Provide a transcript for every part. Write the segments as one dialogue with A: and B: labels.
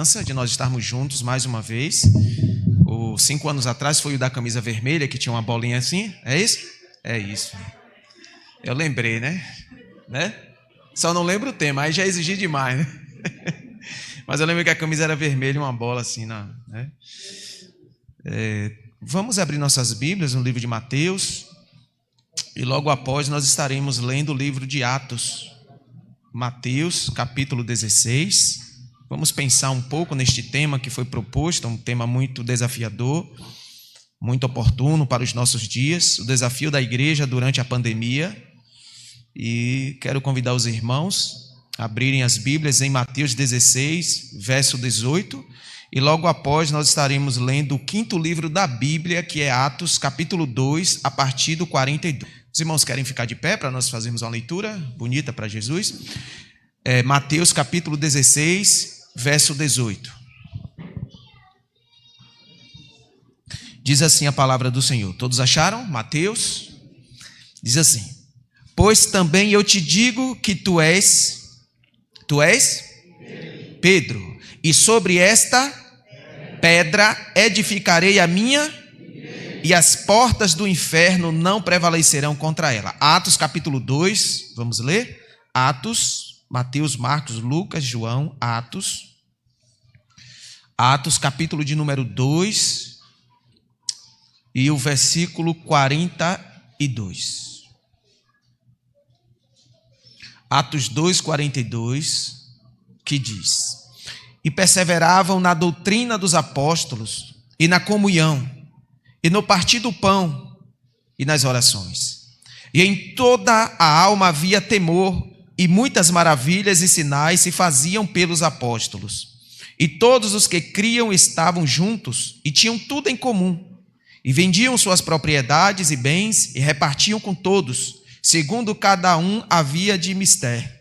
A: De nós estarmos juntos mais uma vez. 5 anos atrás foi o da camisa vermelha, que tinha uma bolinha assim. É isso? É isso. Eu lembrei, né? Só não lembro o tema, aí já exigi demais, né? Mas eu lembro que a camisa era vermelha e uma bola assim, né? Vamos abrir nossas Bíblias no livro de Mateus. E logo após nós estaremos lendo o livro de Atos. Mateus, capítulo 16. Vamos pensar um pouco neste tema que foi proposto, um tema muito desafiador, muito oportuno para os nossos dias, o desafio da igreja durante a pandemia. E quero convidar os irmãos a abrirem as Bíblias em Mateus 16, verso 18, e logo após nós estaremos lendo o 5º livro da Bíblia, que é Atos, capítulo 2, a partir do 42. Os irmãos querem ficar de pé para nós fazermos uma leitura bonita para Jesus? Mateus, capítulo 16, verso 18. Diz assim a palavra do Senhor. Todos acharam? Mateus? Diz assim: pois também eu te digo que tu és Pedro, e sobre esta pedra edificarei a minha, e as portas do inferno não prevalecerão contra ela. Atos capítulo 2, vamos ler? Atos, Mateus, Marcos, Lucas, João, Atos capítulo de número 2 e o versículo 42. Atos 2, 42, que diz: e perseveravam na doutrina dos apóstolos, e na comunhão, e no partir do pão, e nas orações. E em toda a alma havia temor, e muitas maravilhas e sinais se faziam pelos apóstolos. E todos os que criam estavam juntos, e tinham tudo em comum. E vendiam suas propriedades e bens, e repartiam com todos, segundo cada um havia de mister.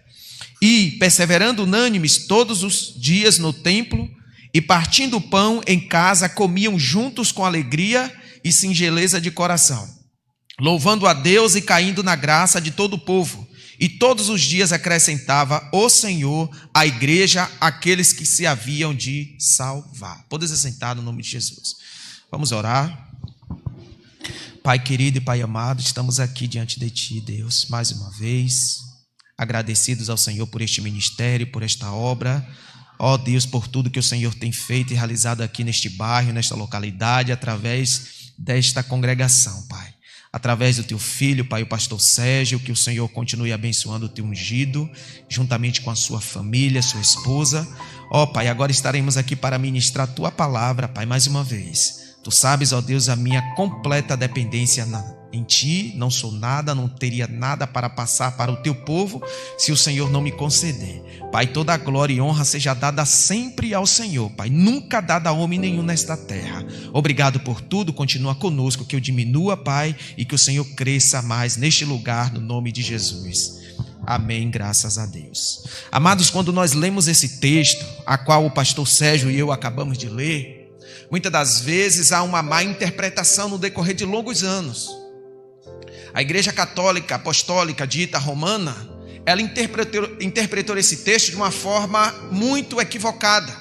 A: E, perseverando unânimes todos os dias no templo, e partindo o pão em casa, comiam juntos com alegria e singeleza de coração, louvando a Deus e caindo na graça de todo o povo. E todos os dias acrescentava o Senhor à igreja aqueles que se haviam de salvar. Pode se sentar no nome de Jesus. Vamos orar. Pai querido e Pai amado, estamos aqui diante de Ti, Deus, mais uma vez, agradecidos ao Senhor por este ministério, por esta obra. Ó Deus, por tudo que o Senhor tem feito e realizado aqui neste bairro, nesta localidade, através desta congregação, Pai. Através do Teu Filho, Pai, o pastor Sérgio, que o Senhor continue abençoando o Teu ungido, juntamente com a sua família, sua esposa. Ó Pai, agora estaremos aqui para ministrar a Tua palavra, Pai, mais uma vez. Tu sabes, ó Deus, a minha completa dependência em Ti. Não sou nada, não teria nada para passar para o Teu povo se o Senhor não me conceder. Pai, toda a glória e honra seja dada sempre ao Senhor, Pai, nunca dada a homem nenhum nesta terra. Obrigado por tudo, continua conosco, que eu diminua, Pai, e que o Senhor cresça mais neste lugar, no nome de Jesus. Amém, graças a Deus. Amados, quando nós lemos esse texto, a qual o pastor Sérgio e eu acabamos de ler, muitas das vezes há uma má interpretação no decorrer de longos anos. A Igreja Católica Apostólica dita romana, ela interpretou esse texto de uma forma muito equivocada,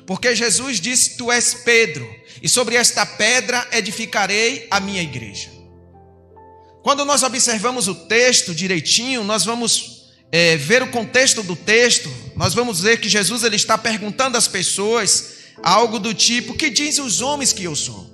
A: porque Jesus disse: tu és Pedro, e sobre esta pedra edificarei a minha igreja. Quando nós observamos o texto direitinho, nós vamos ver o contexto do texto. Nós vamos ver que Jesus ele está perguntando às pessoas algo do tipo: que dizem os homens que eu sou?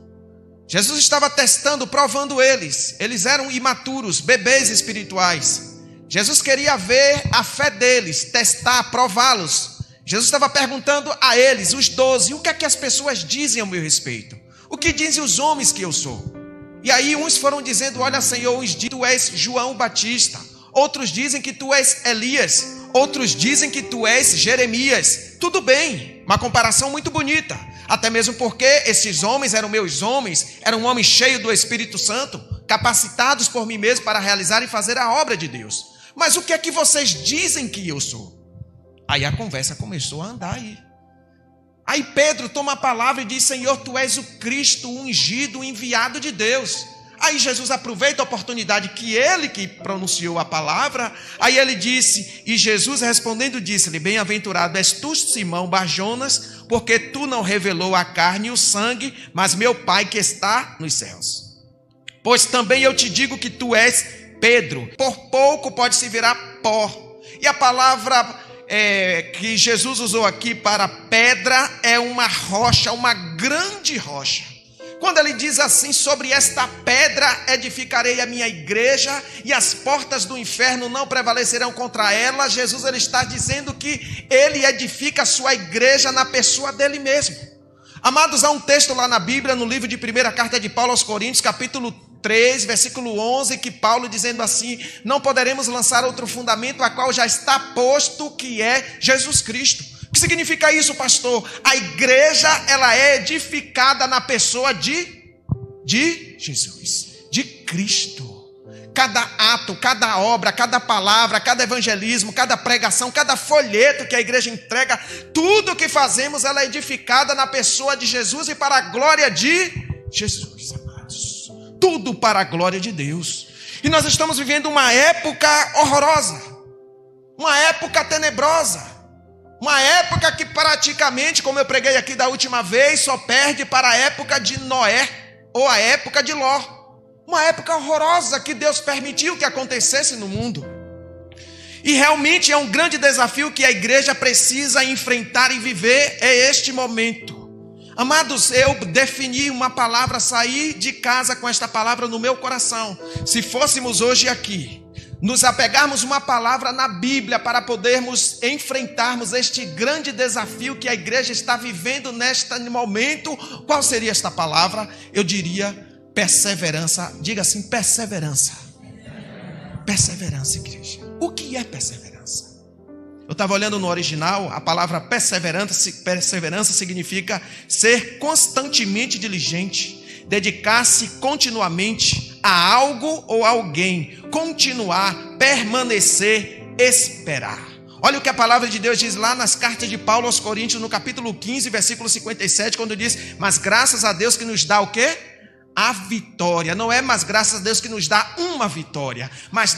A: Jesus estava testando, provando eles. Eles eram imaturos, bebês espirituais. Jesus queria ver a fé deles, testar, prová-los. Jesus estava perguntando a eles, os 12, o que é que as pessoas dizem ao meu respeito? O que dizem os homens que eu sou? E aí uns foram dizendo: olha, Senhor, uns dizem que tu és João Batista, outros dizem que tu és Elias, outros dizem que tu és Jeremias. Tudo bem, uma comparação muito bonita, até mesmo porque esses homens eram meus homens, eram homens cheios do Espírito Santo, capacitados por mim mesmo para realizar e fazer a obra de Deus. Mas o que é que vocês dizem que eu sou? Aí a conversa começou a andar aí. Aí Pedro toma a palavra e diz: Senhor, tu és o Cristo, o ungido, o enviado de Deus. Aí Jesus aproveita a oportunidade que ele que pronunciou a palavra. Aí ele disse, e Jesus respondendo disse-lhe: bem-aventurado és tu, Simão Barjonas, porque tu não revelou a carne e o sangue, mas meu Pai que está nos céus. Pois também eu te digo que tu és Pedro, por pouco pode se virar pó. E a palavra que Jesus usou aqui para pedra é uma rocha, uma grande rocha. Quando ele diz assim: sobre esta pedra edificarei a minha igreja e as portas do inferno não prevalecerão contra ela, Jesus ele está dizendo que ele edifica a sua igreja na pessoa dele mesmo. Amados, há um texto lá na Bíblia, no livro de 1ª carta de Paulo aos Coríntios, capítulo 3, versículo 11, que Paulo dizendo assim: não poderemos lançar outro fundamento a qual já está posto, que é Jesus Cristo. O que significa isso, pastor? A igreja, ela é edificada na pessoa de Jesus, de Cristo. Cada ato, cada obra, cada palavra, cada evangelismo, cada pregação, cada folheto que a igreja entrega, tudo que fazemos, ela é edificada na pessoa de Jesus e para a glória de Jesus, amados. Tudo para a glória de Deus. E nós estamos vivendo uma época horrorosa, uma época tenebrosa, uma época que praticamente, como eu preguei aqui da última vez, só perde para a época de Noé ou a época de Ló. Uma época horrorosa que Deus permitiu que acontecesse no mundo. E realmente é um grande desafio que a igreja precisa enfrentar e viver, é este momento. Amados, eu defini uma palavra, saí de casa com esta palavra no meu coração. Se fôssemos hoje aqui, nos apegarmos uma palavra na Bíblia para podermos enfrentarmos este grande desafio que a igreja está vivendo neste momento, qual seria esta palavra? Eu diria perseverança. Diga assim: perseverança. Perseverança, igreja. O que é perseverança? Eu estava olhando no original, a palavra perseverança significa ser constantemente diligente, dedicar-se continuamente a algo ou alguém, continuar, permanecer, esperar. Olha o que a palavra de Deus diz lá nas cartas de Paulo aos Coríntios, no capítulo 15, versículo 57, quando diz: mas graças a Deus que nos dá o quê? A vitória. Não é mais graças a Deus que nos dá uma vitória, mas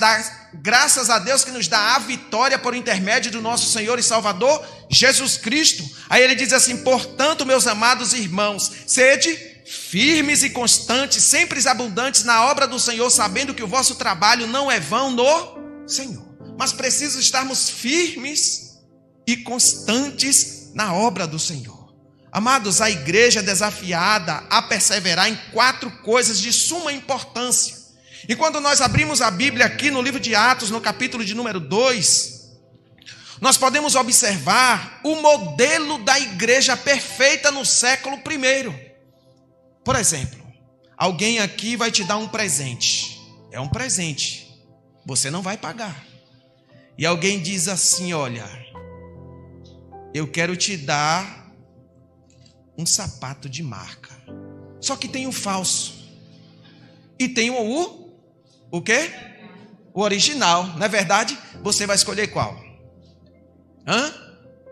A: graças a Deus que nos dá a vitória por intermédio do nosso Senhor e Salvador Jesus Cristo. Aí ele diz assim: portanto, meus amados irmãos, sede firmes e constantes, sempre abundantes na obra do Senhor, sabendo que o vosso trabalho não é vão no Senhor. Mas preciso estarmos firmes e constantes na obra do Senhor. Amados, a igreja é desafiada a perseverar em 4 coisas de suma importância. E quando nós abrimos a Bíblia aqui no livro de Atos, no capítulo de número 2, nós podemos observar o modelo da igreja perfeita no século I. Por exemplo, alguém aqui vai te dar um presente. É um presente. Você não vai pagar. E alguém diz assim: olha, eu quero te dar um sapato de marca. Só que tem o falso. E tem o quê? O original. Não é verdade? Você vai escolher qual?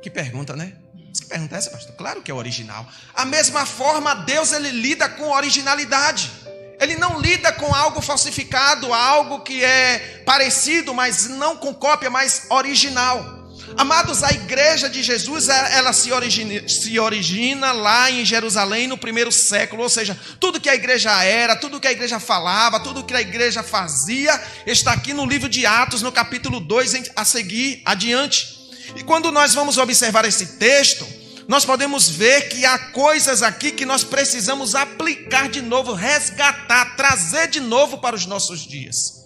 A: Que pergunta, né? Que pergunta é essa, pastor? Claro que é o original. A mesma forma, Deus ele lida com originalidade. Ele não lida com algo falsificado, algo que é parecido, mas não com cópia, mas original. Amados, a igreja de Jesus, ela se origina lá em Jerusalém no primeiro século, ou seja, tudo que a igreja era, tudo que a igreja falava, tudo que a igreja fazia, está aqui no livro de Atos, no capítulo 2, a seguir adiante. E quando nós vamos observar esse texto, nós podemos ver que há coisas aqui que nós precisamos aplicar de novo, resgatar, trazer de novo para os nossos dias.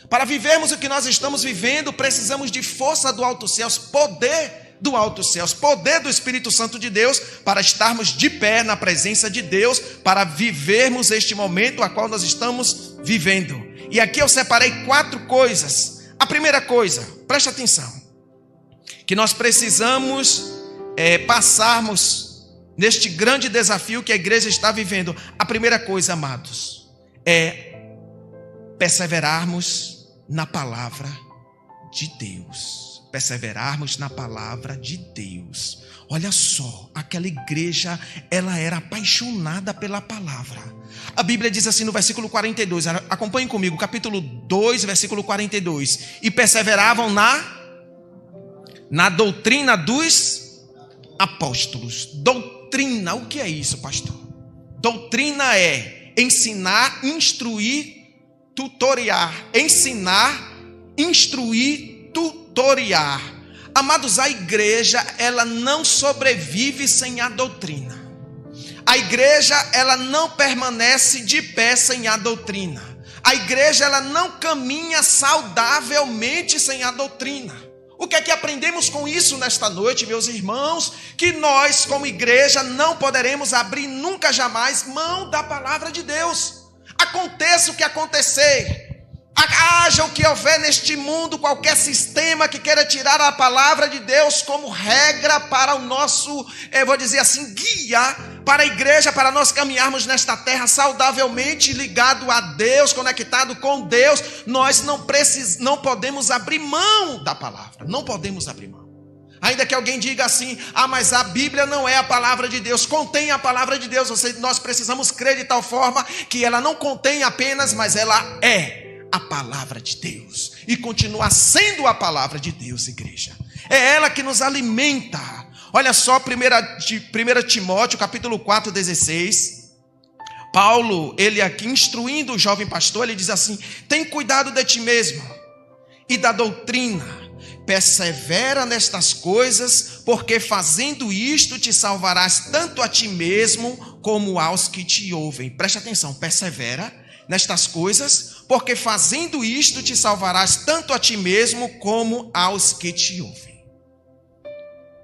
A: Para vivermos o que nós estamos vivendo, precisamos de força do alto céus, poder do alto céus, poder do Espírito Santo de Deus, para estarmos de pé na presença de Deus, para vivermos este momento a qual nós estamos vivendo. E aqui eu separei 4 coisas. A primeira coisa, preste atenção, que nós precisamos passarmos neste grande desafio que a igreja está vivendo. A primeira coisa, amados, é perseverarmos na palavra de Deus. Perseverarmos na palavra de Deus. Olha só, aquela igreja, ela era apaixonada pela palavra. A Bíblia diz assim no versículo 42, acompanhem comigo, capítulo 2, versículo 42. E perseveravam na doutrina dos apóstolos. Doutrina doutrina. O que é isso, pastor? Doutrina é ensinar, instruir, tutoriar. Ensinar, instruir, tutoriar. Amados, a igreja, ela não sobrevive sem a doutrina. A igreja, ela não permanece de pé sem a doutrina. A igreja, ela não caminha saudavelmente sem a doutrina. O que é que aprendemos com isso nesta noite, meus irmãos? Que nós, como igreja, não poderemos abrir nunca jamais mão da palavra de Deus. Aconteça o que acontecer, haja o que houver neste mundo, qualquer sistema que queira tirar a palavra de Deus como regra para o nosso, vou dizer assim, guia para a igreja, para nós caminharmos nesta terra saudavelmente ligado a Deus, conectado com Deus, nós não podemos abrir mão da palavra, não podemos abrir mão. Ainda que alguém diga assim, mas a Bíblia não é a palavra de Deus, contém a palavra de Deus, nós precisamos crer de tal forma que ela não contém apenas, mas ela é a palavra de Deus, e continua sendo a palavra de Deus, igreja. É ela que nos alimenta. Olha só, 1 Timóteo, capítulo 4, 16. Paulo, ele aqui instruindo o jovem pastor, ele diz assim: tem cuidado de ti mesmo e da doutrina, persevera nestas coisas, porque fazendo isto te salvarás tanto a ti mesmo como aos que te ouvem. Preste atenção, persevera nestas coisas, porque fazendo isto te salvarás tanto a ti mesmo como aos que te ouvem.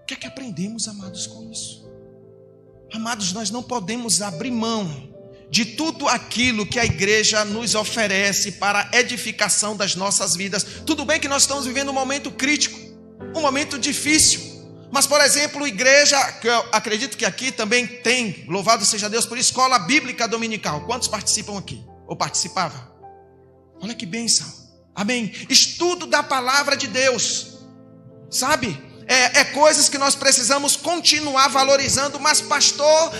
A: O que é que aprendemos, amados, com isso? Amados, nós não podemos abrir mão de tudo aquilo que a igreja nos oferece para a edificação das nossas vidas. Tudo bem que nós estamos vivendo um momento crítico, um momento difícil, mas, por exemplo, igreja, que eu acredito que aqui também tem, louvado seja Deus por escola bíblica dominical. Quantos participam aqui? Ou participavam? Olha que bênção, amém. Estudo da palavra de Deus, sabe? Coisas que nós precisamos continuar valorizando. Mas pastor,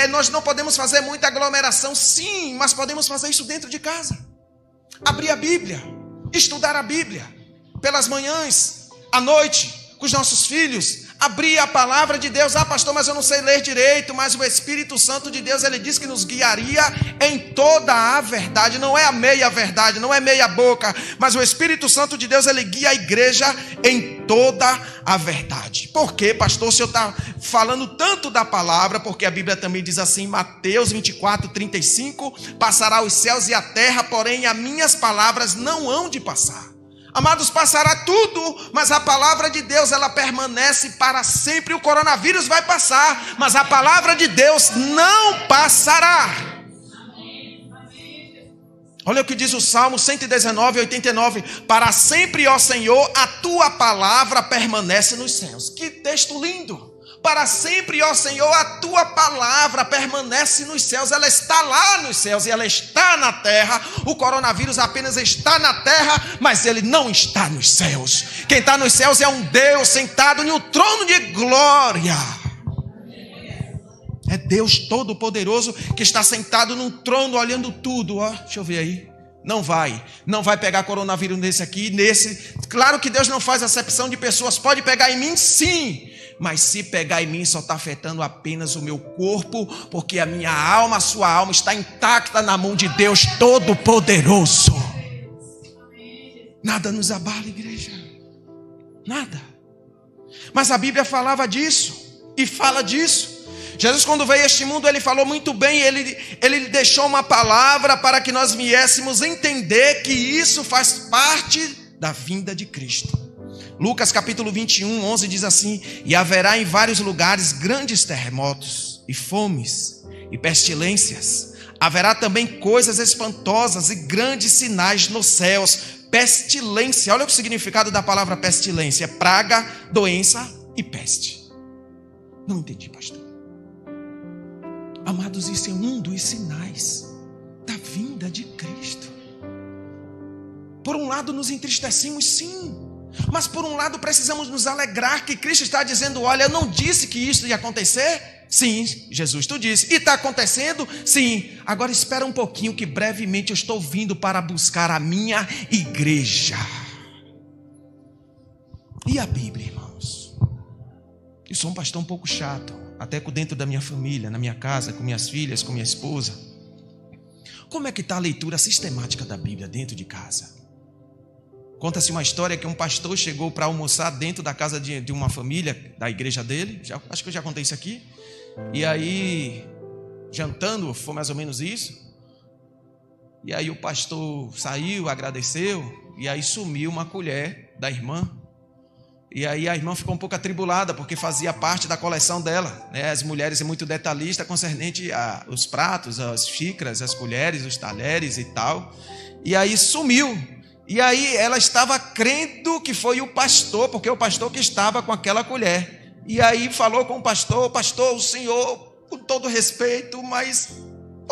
A: nós não podemos fazer muita aglomeração. Sim, mas podemos fazer isso dentro de casa. Abrir a Bíblia, estudar a Bíblia, pelas manhãs, à noite, com os nossos filhos. Abrir a palavra de Deus. Pastor, mas eu não sei ler direito. Mas o Espírito Santo de Deus, ele diz que nos guiaria em toda a verdade. Não é a meia verdade, não é meia boca, mas o Espírito Santo de Deus, ele guia a igreja em toda a verdade. Por quê, pastor, o senhor está falando tanto da palavra? Porque a Bíblia também diz assim, Mateus 24, 35, passará os céus e a terra, porém as minhas palavras não hão de passar. Amados, passará tudo, mas a palavra de Deus, ela permanece para sempre. O coronavírus vai passar, mas a palavra de Deus não passará. Olha o que diz o Salmo 119, 89. Para sempre, ó Senhor, a tua palavra permanece nos céus. Que texto lindo! Para sempre, ó Senhor, a tua palavra permanece nos céus. Ela está lá nos céus e ela está na terra. O coronavírus apenas está na terra, mas ele não está nos céus. Quem está nos céus é um Deus sentado em um trono de glória. É Deus Todo-Poderoso que está sentado num trono olhando tudo. Deixa eu ver aí. Não vai pegar coronavírus nesse aqui, nesse. Claro que Deus não faz acepção de pessoas. Pode pegar em mim, sim. Mas se pegar em mim, só está afetando apenas o meu corpo, porque a minha alma, a sua alma está intacta na mão de Deus Todo-Poderoso. Nada nos abala, igreja. Nada. Mas a Bíblia falava disso e fala disso. Jesus, quando veio a este mundo, ele falou muito bem, ele deixou uma palavra para que nós viéssemos entender que isso faz parte da vinda de Cristo. Lucas capítulo 21, 11 diz assim: e haverá em vários lugares grandes terremotos e fomes e pestilências. Haverá também coisas espantosas e grandes sinais nos céus. Pestilência, olha o significado da palavra pestilência: praga, doença e peste. Não entendi, pastor. Amados, isso é um dos sinais da vinda de Cristo. Por um lado nos entristecemos, sim, mas por um lado precisamos nos alegrar que Cristo está dizendo: olha, eu não disse que isso ia acontecer? Sim, Jesus, tu disse. E está acontecendo? Sim. Agora espera um pouquinho que brevemente eu estou vindo para buscar a minha igreja. E a Bíblia, irmãos? Eu sou um pastor um pouco chato. até dentro da minha família, na minha casa, com minhas filhas, com minha esposa. Como é que está a leitura sistemática da Bíblia dentro de casa? Conta-se uma história que um pastor chegou para almoçar dentro da casa de uma família da igreja dele. Acho que eu já contei isso aqui. E aí, jantando, foi mais ou menos isso. E aí o pastor saiu, agradeceu, e aí sumiu uma colher da irmã. E aí a irmã ficou um pouco atribulada, porque fazia parte da coleção dela, né? As mulheres são muito detalhistas concernente os pratos, as xícaras, as colheres, os talheres e tal. E aí sumiu. E aí ela estava crendo que foi o pastor, porque o pastor que estava com aquela colher. E aí falou com o pastor, o senhor, com todo respeito, mas,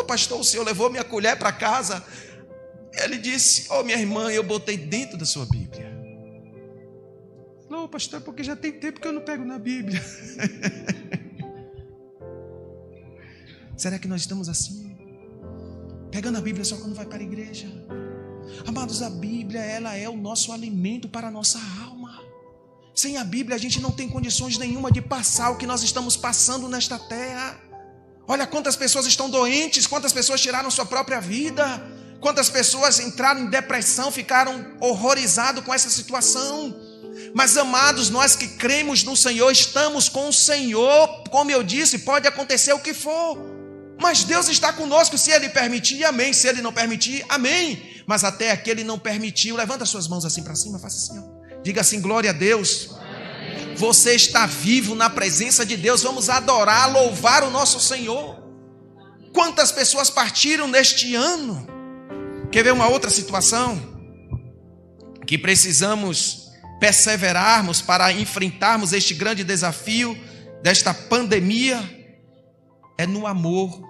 A: pastor, o senhor levou minha colher para casa? Ele disse, minha irmã, eu botei dentro da sua Bíblia. Não, pastor, porque já tem tempo que eu não pego na Bíblia. Será que nós estamos assim? Pegando a Bíblia só quando vai para a igreja? Amados, a Bíblia, ela é o nosso alimento para a nossa alma. Sem a Bíblia a gente não tem condições nenhuma de passar o que nós estamos passando nesta terra. Olha quantas pessoas estão doentes, quantas pessoas tiraram sua própria vida, quantas pessoas entraram em depressão, ficaram horrorizados com essa situação. Mas amados, nós que cremos no Senhor, estamos com o Senhor. Como eu disse, pode acontecer o que for, mas Deus está conosco. Se Ele permitir, amém. Se Ele não permitir, amém. Mas até aqui Ele não permitiu. Levanta suas mãos assim para cima, faça assim, ó. Diga assim, glória a Deus. Você está vivo na presença de Deus. Vamos adorar, louvar o nosso Senhor. Quantas pessoas partiram neste ano? Quer ver uma outra situação? Que precisamos perseverarmos para enfrentarmos este grande desafio desta pandemia. É no amor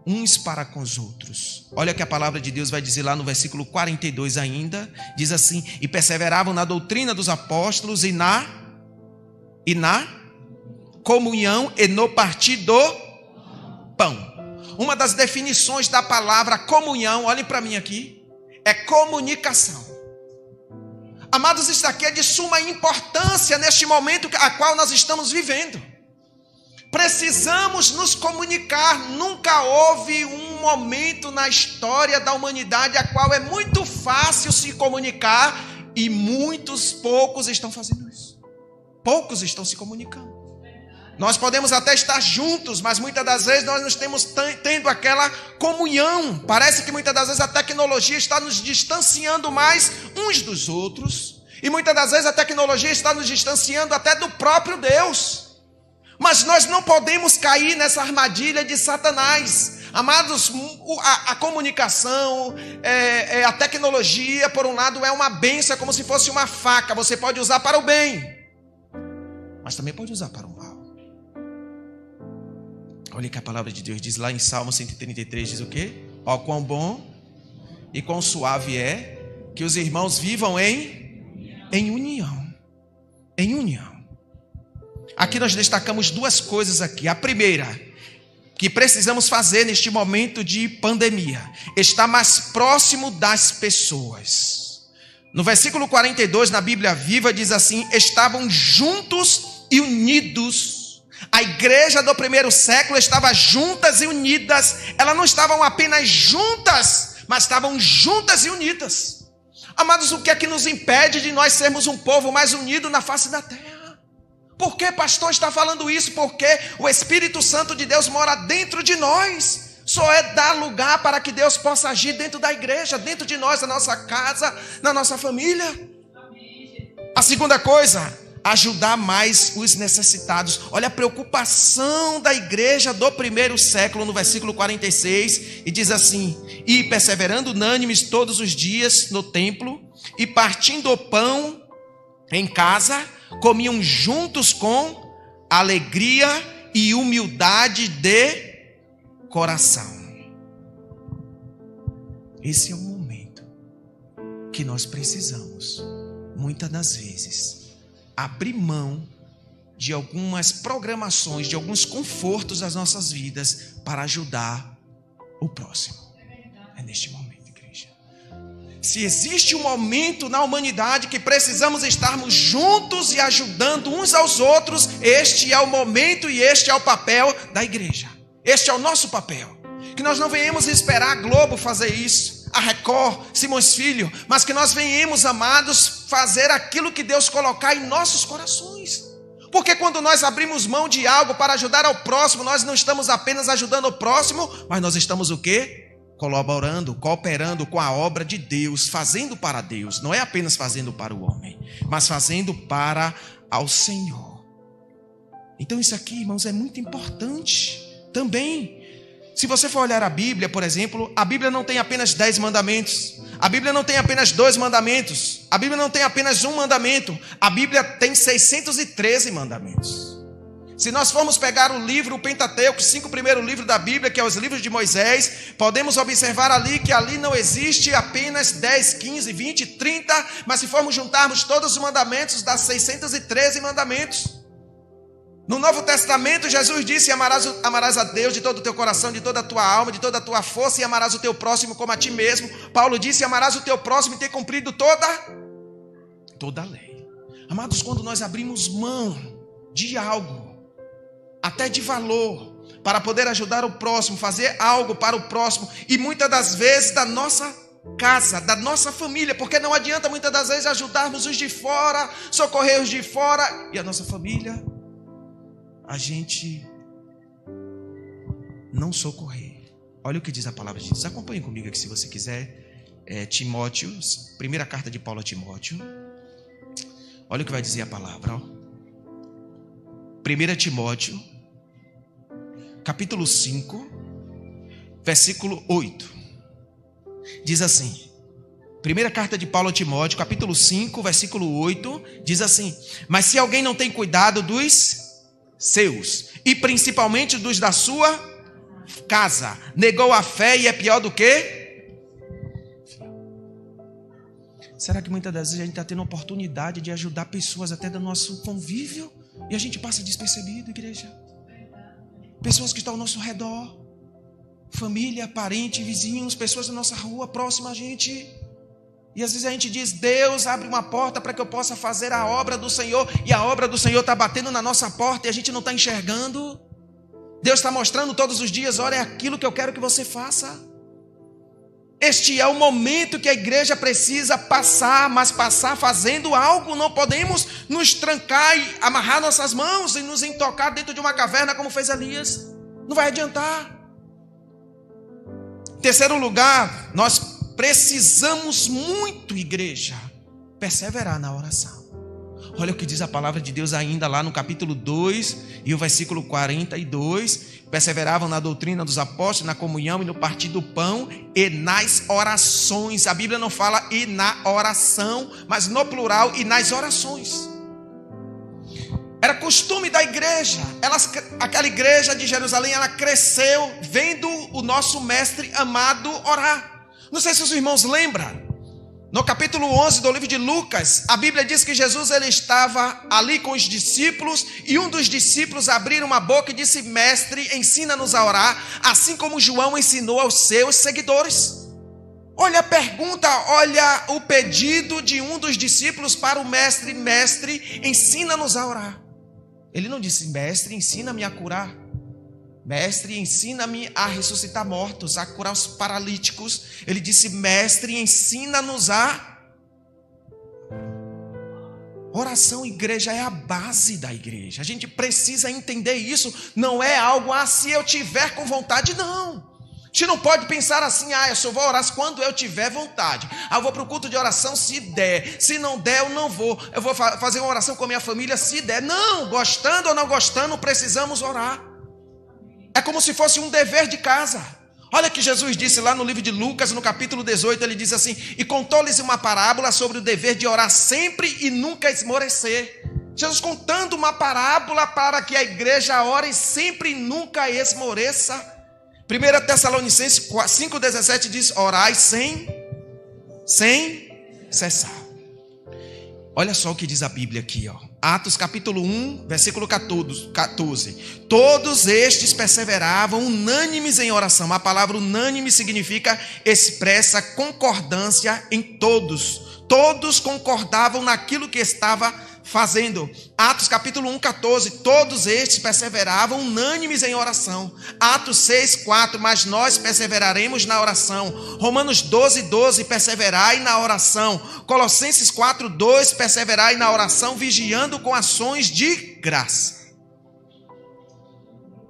A: uns para com os outros. Olha que a palavra de Deus vai dizer lá no versículo 42 ainda. Diz assim, e perseveravam na doutrina dos apóstolos e na comunhão e no partir do pão. Uma das definições da palavra comunhão, olhem para mim aqui, é comunicação. Amados, isso aqui é de suma importância neste momento a qual nós estamos vivendo. Precisamos nos comunicar. Nunca houve um momento na história da humanidade a qual é muito fácil se comunicar, e poucos estão fazendo isso. Poucos estão se comunicando. Nós podemos até estar juntos, mas muitas das vezes nós não estamos tendo aquela comunhão. Parece que muitas das vezes a tecnologia está nos distanciando mais uns dos outros. E muitas das vezes a tecnologia está nos distanciando até do próprio Deus. Mas nós não podemos cair nessa armadilha de Satanás. Amados, a comunicação, a tecnologia, por um lado, é uma bênção, é como se fosse uma faca. Você pode usar para o bem, mas também pode usar para o mal. Olha que a palavra de Deus diz lá em Salmo 133, diz o quê? Ó, quão bom e quão suave é que os irmãos vivam em união. Em união. Aqui nós destacamos duas coisas aqui. A primeira, que precisamos fazer neste momento de pandemia, estar mais próximo das pessoas. No versículo 42, na Bíblia Viva, diz assim, estavam juntos e unidos. A igreja do primeiro século estava juntas e unidas. Elas não estavam apenas juntas, mas estavam juntas e unidas. Amados, o que é que nos impede de nós sermos um povo mais unido na face da terra? Por que pastor está falando isso? Porque o Espírito Santo de Deus mora dentro de nós. Só é dar lugar para que Deus possa agir dentro da igreja, dentro de nós, na nossa casa, na nossa família. A segunda coisa, ajudar mais os necessitados. Olha a preocupação da igreja do primeiro século no versículo 46, e diz assim, e perseverando unânimes todos os dias no templo, e partindo o pão em casa, comiam juntos com alegria e humildade de coração. Esse é o momento que nós precisamos, muitas das vezes, abrir mão de algumas programações, de alguns confortos das nossas vidas para ajudar o próximo. É neste momento, igreja. Se existe um momento na humanidade que precisamos estarmos juntos e ajudando uns aos outros, este é o momento e este é o papel da igreja. Este é o nosso papel. Que nós não venhamos esperar a Globo fazer isso, a Record, Simões Filho, mas que nós venhamos, amados, fazer aquilo que Deus colocar em nossos corações. Porque quando nós abrimos mão de algo para ajudar ao próximo, nós não estamos apenas ajudando o próximo, mas nós estamos o quê? Colaborando, cooperando com a obra de Deus, fazendo para Deus. Não é apenas fazendo para o homem, mas fazendo para ao Senhor. Então isso aqui, irmãos, é muito importante também. Se você for olhar a Bíblia, por exemplo, a Bíblia não tem apenas 10 mandamentos. A Bíblia não tem apenas 2 mandamentos. A Bíblia não tem apenas 1 mandamento. A Bíblia tem 613 mandamentos. Se nós formos pegar o livro, o Pentateuco, os 5 primeiros livros da Bíblia, que é os livros de Moisés, podemos observar ali que ali não existe apenas 10, 15, 20, 30, mas se formos juntarmos todos os mandamentos, dá 613 mandamentos. No Novo Testamento, Jesus disse: amarás a Deus de todo o teu coração, de toda a tua alma, de toda a tua força, e amarás o teu próximo como a ti mesmo. Paulo disse: amarás o teu próximo e ter cumprido toda a lei. Amados, quando nós abrimos mão de algo, até de valor, para poder ajudar o próximo, fazer algo para o próximo, e muitas das vezes da nossa casa, da nossa família, porque não adianta muitas das vezes ajudarmos os de fora, socorrer os de fora, e a nossa família, a gente não socorrer. Olha o que diz a palavra de Deus. Acompanhe comigo aqui se você quiser. Timóteo, primeira carta de Paulo a Timóteo. Olha o que vai dizer a palavra. 1 Timóteo, capítulo 5, versículo 8. Diz assim. Primeira carta de Paulo a Timóteo, capítulo 5, versículo 8. Diz assim: mas se alguém não tem cuidado dos seus, e principalmente dos da sua casa, negou a fé e é pior do que? Será que muitas das vezes a gente está tendo a oportunidade de ajudar pessoas até do nosso convívio e a gente passa despercebido, igreja? Pessoas que estão ao nosso redor, família, parente, vizinhos, pessoas da nossa rua, próxima a gente. E às vezes a gente diz: Deus, abre uma porta para que eu possa fazer a obra do Senhor. E a obra do Senhor está batendo na nossa porta e a gente não está enxergando. Deus está mostrando todos os dias: olha, é aquilo que eu quero que você faça. Este é o momento que a igreja precisa passar, mas passar fazendo algo. Não podemos nos trancar e amarrar nossas mãos e nos entocar dentro de uma caverna como fez Elias. Não vai adiantar. Em terceiro lugar, nós precisamos muito, igreja, perseverar na oração. Olha o que diz a palavra de Deus ainda lá no capítulo 2 e o versículo 42. Perseveravam na doutrina dos apóstolos, na comunhão e no partir do pão e nas orações. A Bíblia não fala e na oração, mas no plural, e nas orações. Era costume da igreja. Aquela igreja de Jerusalém, ela cresceu vendo o nosso mestre amado orar. Não sei se os irmãos lembram. No capítulo 11 do livro de Lucas, a Bíblia diz que Jesus ele estava ali com os discípulos, e um dos discípulos abriu uma boca e disse: mestre, ensina-nos a orar, assim como João ensinou aos seus seguidores. Olha a pergunta, olha o pedido de um dos discípulos para o mestre: mestre, ensina-nos a orar. Ele não disse: mestre, ensina-me a curar. Mestre, ensina-me a ressuscitar mortos, a curar os paralíticos. Ele disse: mestre, ensina-nos a oração. Igreja é a base da igreja. A gente precisa entender isso. Não é algo, se eu tiver com vontade, não. A gente não pode pensar assim: eu só vou orar quando eu tiver vontade. Eu vou para o culto de oração se der. Se não der, eu não vou. Eu vou fazer uma oração com a minha família se der. Não, gostando ou não gostando, precisamos orar. É como se fosse um dever de casa. Olha que Jesus disse lá no livro de Lucas, no capítulo 18, ele diz assim: e contou-lhes uma parábola sobre o dever de orar sempre e nunca esmorecer. Jesus contando uma parábola para que a igreja ore sempre e nunca esmoreça. 1 Tessalonicenses 5,17 diz: orai sem cessar. Olha só o que diz a Bíblia aqui, ó. Atos capítulo 1, versículo 14. Todos estes perseveravam unânimes em oração. A palavra unânime significa expressa concordância em todos. Todos concordavam naquilo que estava fazendo. Atos capítulo 1, 14. Todos estes perseveravam unânimes em oração. Atos 6, 4. Mas nós perseveraremos na oração. Romanos 12, 12. Perseverai na oração. Colossenses 4, 2. Perseverai na oração, vigiando com ações de graça.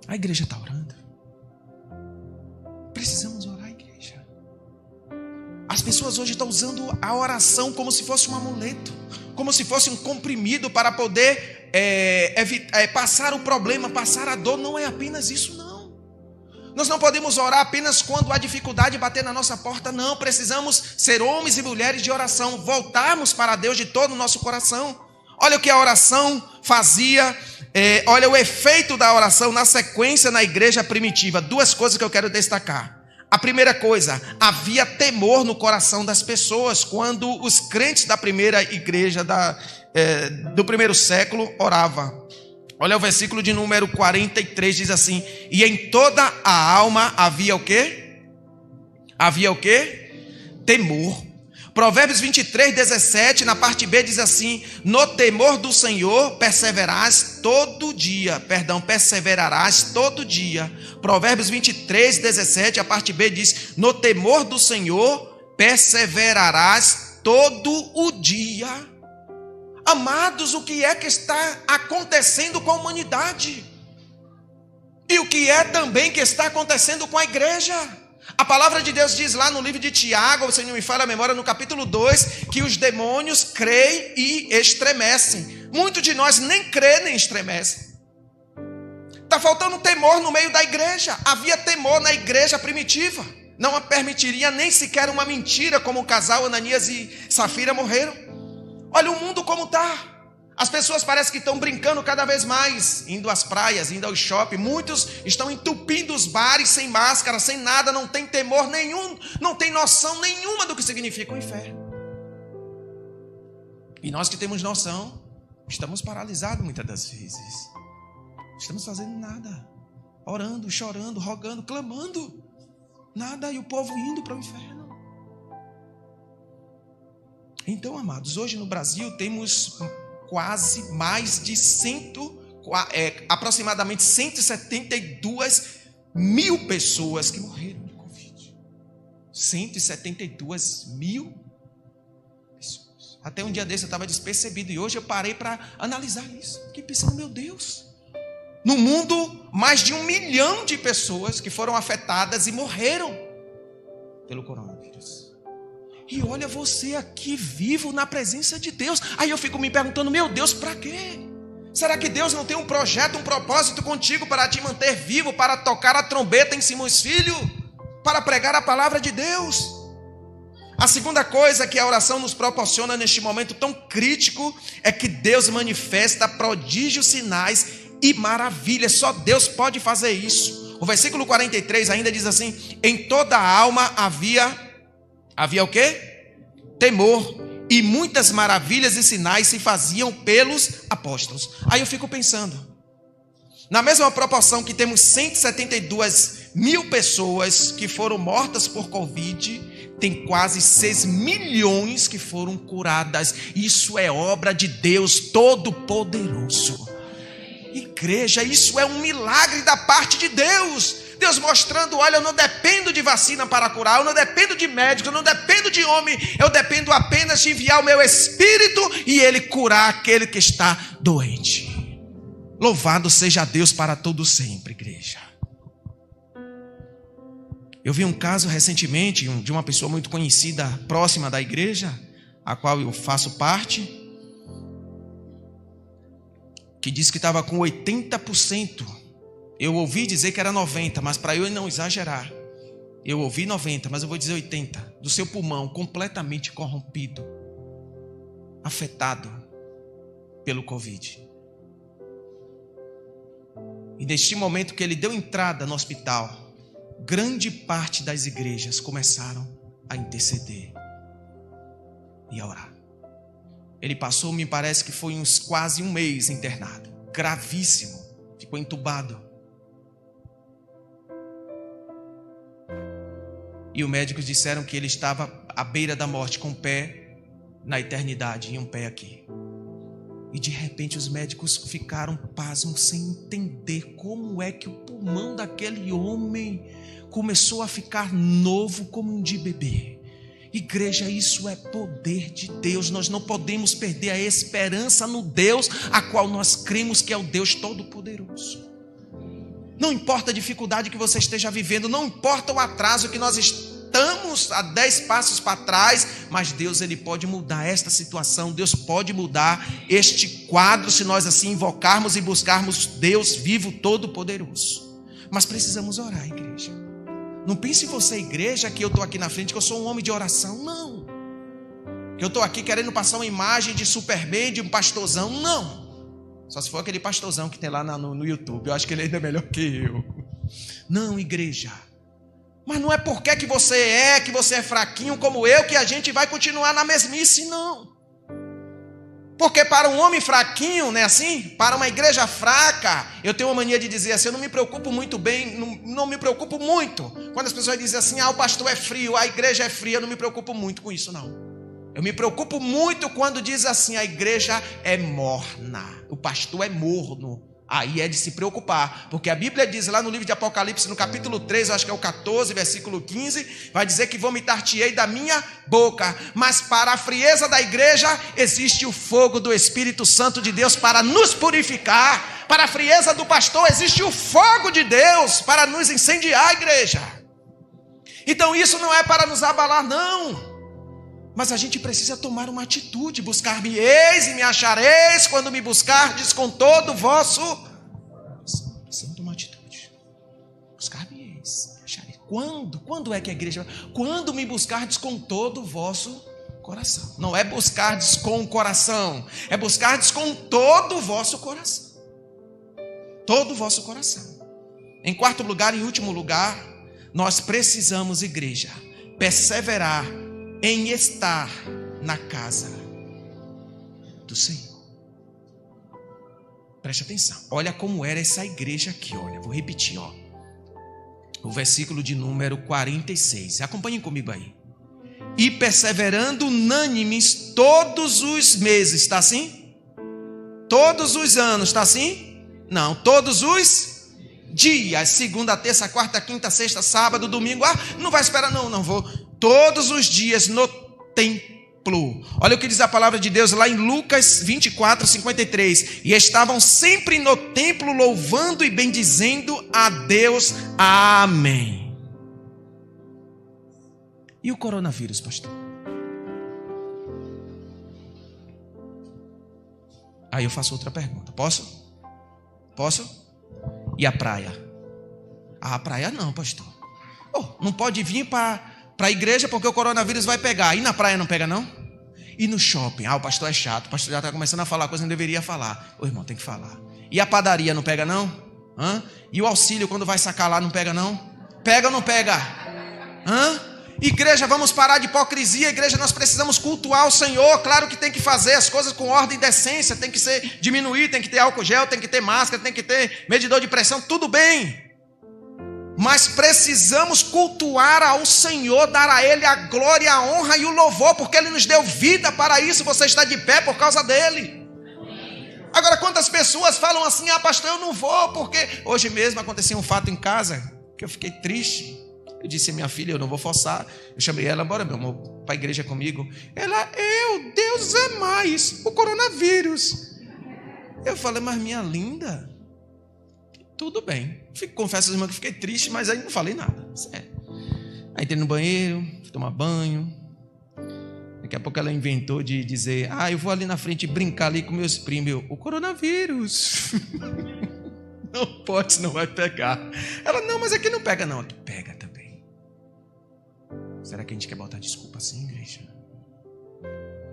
A: A igreja está orando. Precisamos orar, igreja. As pessoas hoje estão usando a oração como se fosse um amuleto, como se fosse um comprimido para poder passar o problema, passar a dor. Não é apenas isso, não. Nós não podemos orar apenas quando a dificuldade bater na nossa porta, não. Precisamos ser homens e mulheres de oração, voltarmos para Deus de todo o nosso coração. Olha o que a oração fazia, olha o efeito da oração na sequência na igreja primitiva. Duas coisas que eu quero destacar. A primeira coisa, havia temor no coração das pessoas quando os crentes da primeira igreja do primeiro século oravam. Olha o versículo de número 43, diz assim: e em toda a alma havia o quê? Havia o quê? Temor. Provérbios 23, 17, na parte B diz assim: no temor do Senhor perseverarás todo dia. Perseverarás todo dia. Provérbios 23, 17, a parte B diz: no temor do Senhor perseverarás todo o dia. Amados, o que é que está acontecendo com a humanidade? E o que é também que está acontecendo com a igreja? A palavra de Deus diz lá no livro de Tiago, se não me falha a memória, no capítulo 2, que os demônios creem e estremecem. Muitos de nós nem creem nem estremecem. Está faltando temor no meio da igreja. Havia temor na igreja primitiva. Não permitiria nem sequer uma mentira, como o casal Ananias e Safira morreram. Olha o mundo como está. As pessoas parecem que estão brincando cada vez mais, indo às praias, indo ao shopping. Muitos estão entupindo os bares sem máscara, sem nada, não tem temor nenhum, não tem noção nenhuma do que significa o inferno. E nós que temos noção, estamos paralisados muitas das vezes. Estamos fazendo nada, orando, chorando, rogando, clamando. Nada, e o povo indo para o inferno. Então, amados, hoje no Brasil temos quase mais de aproximadamente 172 mil pessoas que morreram de Covid. 172 mil pessoas. Até um dia desse eu estava despercebido e hoje eu parei para analisar isso. Fiquei pensando, meu Deus, no mundo mais de 1 milhão de pessoas que foram afetadas e morreram pelo coronavírus. E olha você aqui vivo na presença de Deus. Aí eu fico me perguntando, meu Deus, para quê? Será que Deus não tem um projeto, um propósito contigo para te manter vivo, para tocar a trombeta em Simões Filho, para pregar a palavra de Deus? A segunda coisa que a oração nos proporciona neste momento tão crítico é que Deus manifesta prodígios, sinais e maravilhas. Só Deus pode fazer isso. O versículo 43 ainda diz assim: em toda a alma havia o quê? Temor, e muitas maravilhas e sinais se faziam pelos apóstolos. Aí eu fico pensando, na mesma proporção que temos 172 mil pessoas que foram mortas por Covid, tem quase 6 milhões que foram curadas. Isso é obra de Deus Todo-Poderoso. Igreja, isso é um milagre da parte de Deus. Deus mostrando, olha, eu não dependo de vacina para curar, eu não dependo de médico, eu não dependo de homem, eu dependo apenas de enviar o meu Espírito e Ele curar aquele que está doente. Louvado seja Deus para todo sempre, igreja. Eu vi um caso recentemente de uma pessoa muito conhecida, próxima da igreja, a qual eu faço parte, que disse que estava com 80%. Eu ouvi dizer que era 90%, mas para eu não exagerar, eu ouvi 90%, mas eu vou dizer 80%, do seu pulmão completamente corrompido, afetado pelo Covid. E neste momento que ele deu entrada no hospital, grande parte das igrejas começaram a interceder e a orar. Ele passou, me parece que foi quase um mês internado. Gravíssimo. Ficou entubado. E os médicos disseram que ele estava à beira da morte, com um pé na eternidade e um pé aqui. E de repente os médicos ficaram pasmos, sem entender como é que o pulmão daquele homem começou a ficar novo como um de bebê. Igreja, isso é poder de Deus. Nós não podemos perder a esperança no Deus a qual nós cremos que é o Deus Todo-Poderoso. Não importa a dificuldade que você esteja vivendo, não importa o atraso que nós estamos a 10 passos para trás, mas Deus, Ele pode mudar esta situação, Deus pode mudar este quadro, se nós assim invocarmos e buscarmos Deus vivo, Todo-Poderoso. Mas precisamos orar, igreja. Não pense você, igreja, que eu estou aqui na frente, que eu sou um homem de oração, não. Que eu estou aqui querendo passar uma imagem de Superman, de um pastorzão, não. Só se for aquele pastorzão que tem lá no YouTube. Eu acho que ele ainda é melhor que eu. Não, igreja. Mas não é porque que você é fraquinho como eu, que a gente vai continuar na mesmice, não. Porque para um homem fraquinho, não é assim? Para uma igreja fraca, eu tenho uma mania de dizer assim, eu não me preocupo muito bem, não me preocupo muito. Quando as pessoas dizem assim, o pastor é frio, a igreja é fria, eu não me preocupo muito com isso, não. Eu me preocupo muito quando diz assim, a igreja é morna, o pastor é morno. Aí é de se preocupar, porque a Bíblia diz lá no livro de Apocalipse, no capítulo 3, eu acho que é o 14, versículo 15, vai dizer que vomitar-te-ei da minha boca. Mas para a frieza da igreja existe o fogo do Espírito Santo de Deus para nos purificar. Para a frieza do pastor existe o fogo de Deus para nos incendiar, a igreja. Então isso não é para nos abalar, não. Mas a gente precisa tomar uma atitude, buscar-me-eis e me achareis, quando me buscardes com todo o vosso... Precisamos tomar atitude. Buscar-me-eis, me achareis. Quando? Quando é que a igreja... Quando me buscardes com todo o vosso coração. Não é buscardes com o coração, é buscardes com todo o vosso coração. Todo o vosso coração. Em quarto lugar, em último lugar, nós precisamos, igreja, perseverar em estar na casa do Senhor. Preste atenção. Olha como era essa igreja aqui, olha. Vou repetir, ó. O versículo de número 46. Acompanhem comigo aí. E perseverando unânimes todos os meses, está assim? Todos os anos, está assim? Não, todos os dias. Segunda, terça, quarta, quinta, sexta, sábado, domingo. Não vai esperar, não vou. Todos os dias no templo. Olha o que diz a palavra de Deus lá em Lucas 24, 53. E estavam sempre no templo louvando e bendizendo a Deus. Amém. E o coronavírus, pastor? Aí eu faço outra pergunta. Posso? Posso? E a praia? A praia não, pastor. Não pode vir para a igreja porque o coronavírus vai pegar. E na praia não pega, não? E no shopping? O pastor é chato. O pastor já está começando a falar coisa que não deveria falar. Irmão, tem que falar. E a padaria não pega, não? E o auxílio quando vai sacar lá não pega, não? Pega ou não pega? Igreja, vamos parar de hipocrisia. Igreja, nós precisamos cultuar o Senhor. Claro que tem que fazer as coisas com ordem e decência. Tem que ser diminuir, tem que ter álcool gel, tem que ter máscara, tem que ter medidor de pressão. Tudo bem. Mas precisamos cultuar ao Senhor, dar a Ele a glória, a honra e o louvor, porque Ele nos deu vida para isso. Você está de pé por causa dEle. Agora, quantas pessoas falam assim, pastor, eu não vou, porque... Hoje mesmo aconteceu um fato em casa, que eu fiquei triste. Eu disse a minha filha, eu não vou forçar. Eu chamei ela, bora meu amor, para a igreja comigo. Ela, Deus é mais, o coronavírus. Eu falei, mas minha linda... Tudo bem. Confesso, irmão, que fiquei triste, mas aí não falei nada. Sério. Aí entrei no banheiro, fui tomar banho. Daqui a pouco ela inventou de dizer, eu vou ali na frente brincar ali com meus primos. O coronavírus. Não pode, não vai pegar. Ela, não, mas aqui não pega não. Aqui pega também. Será que a gente quer botar desculpa assim, igreja?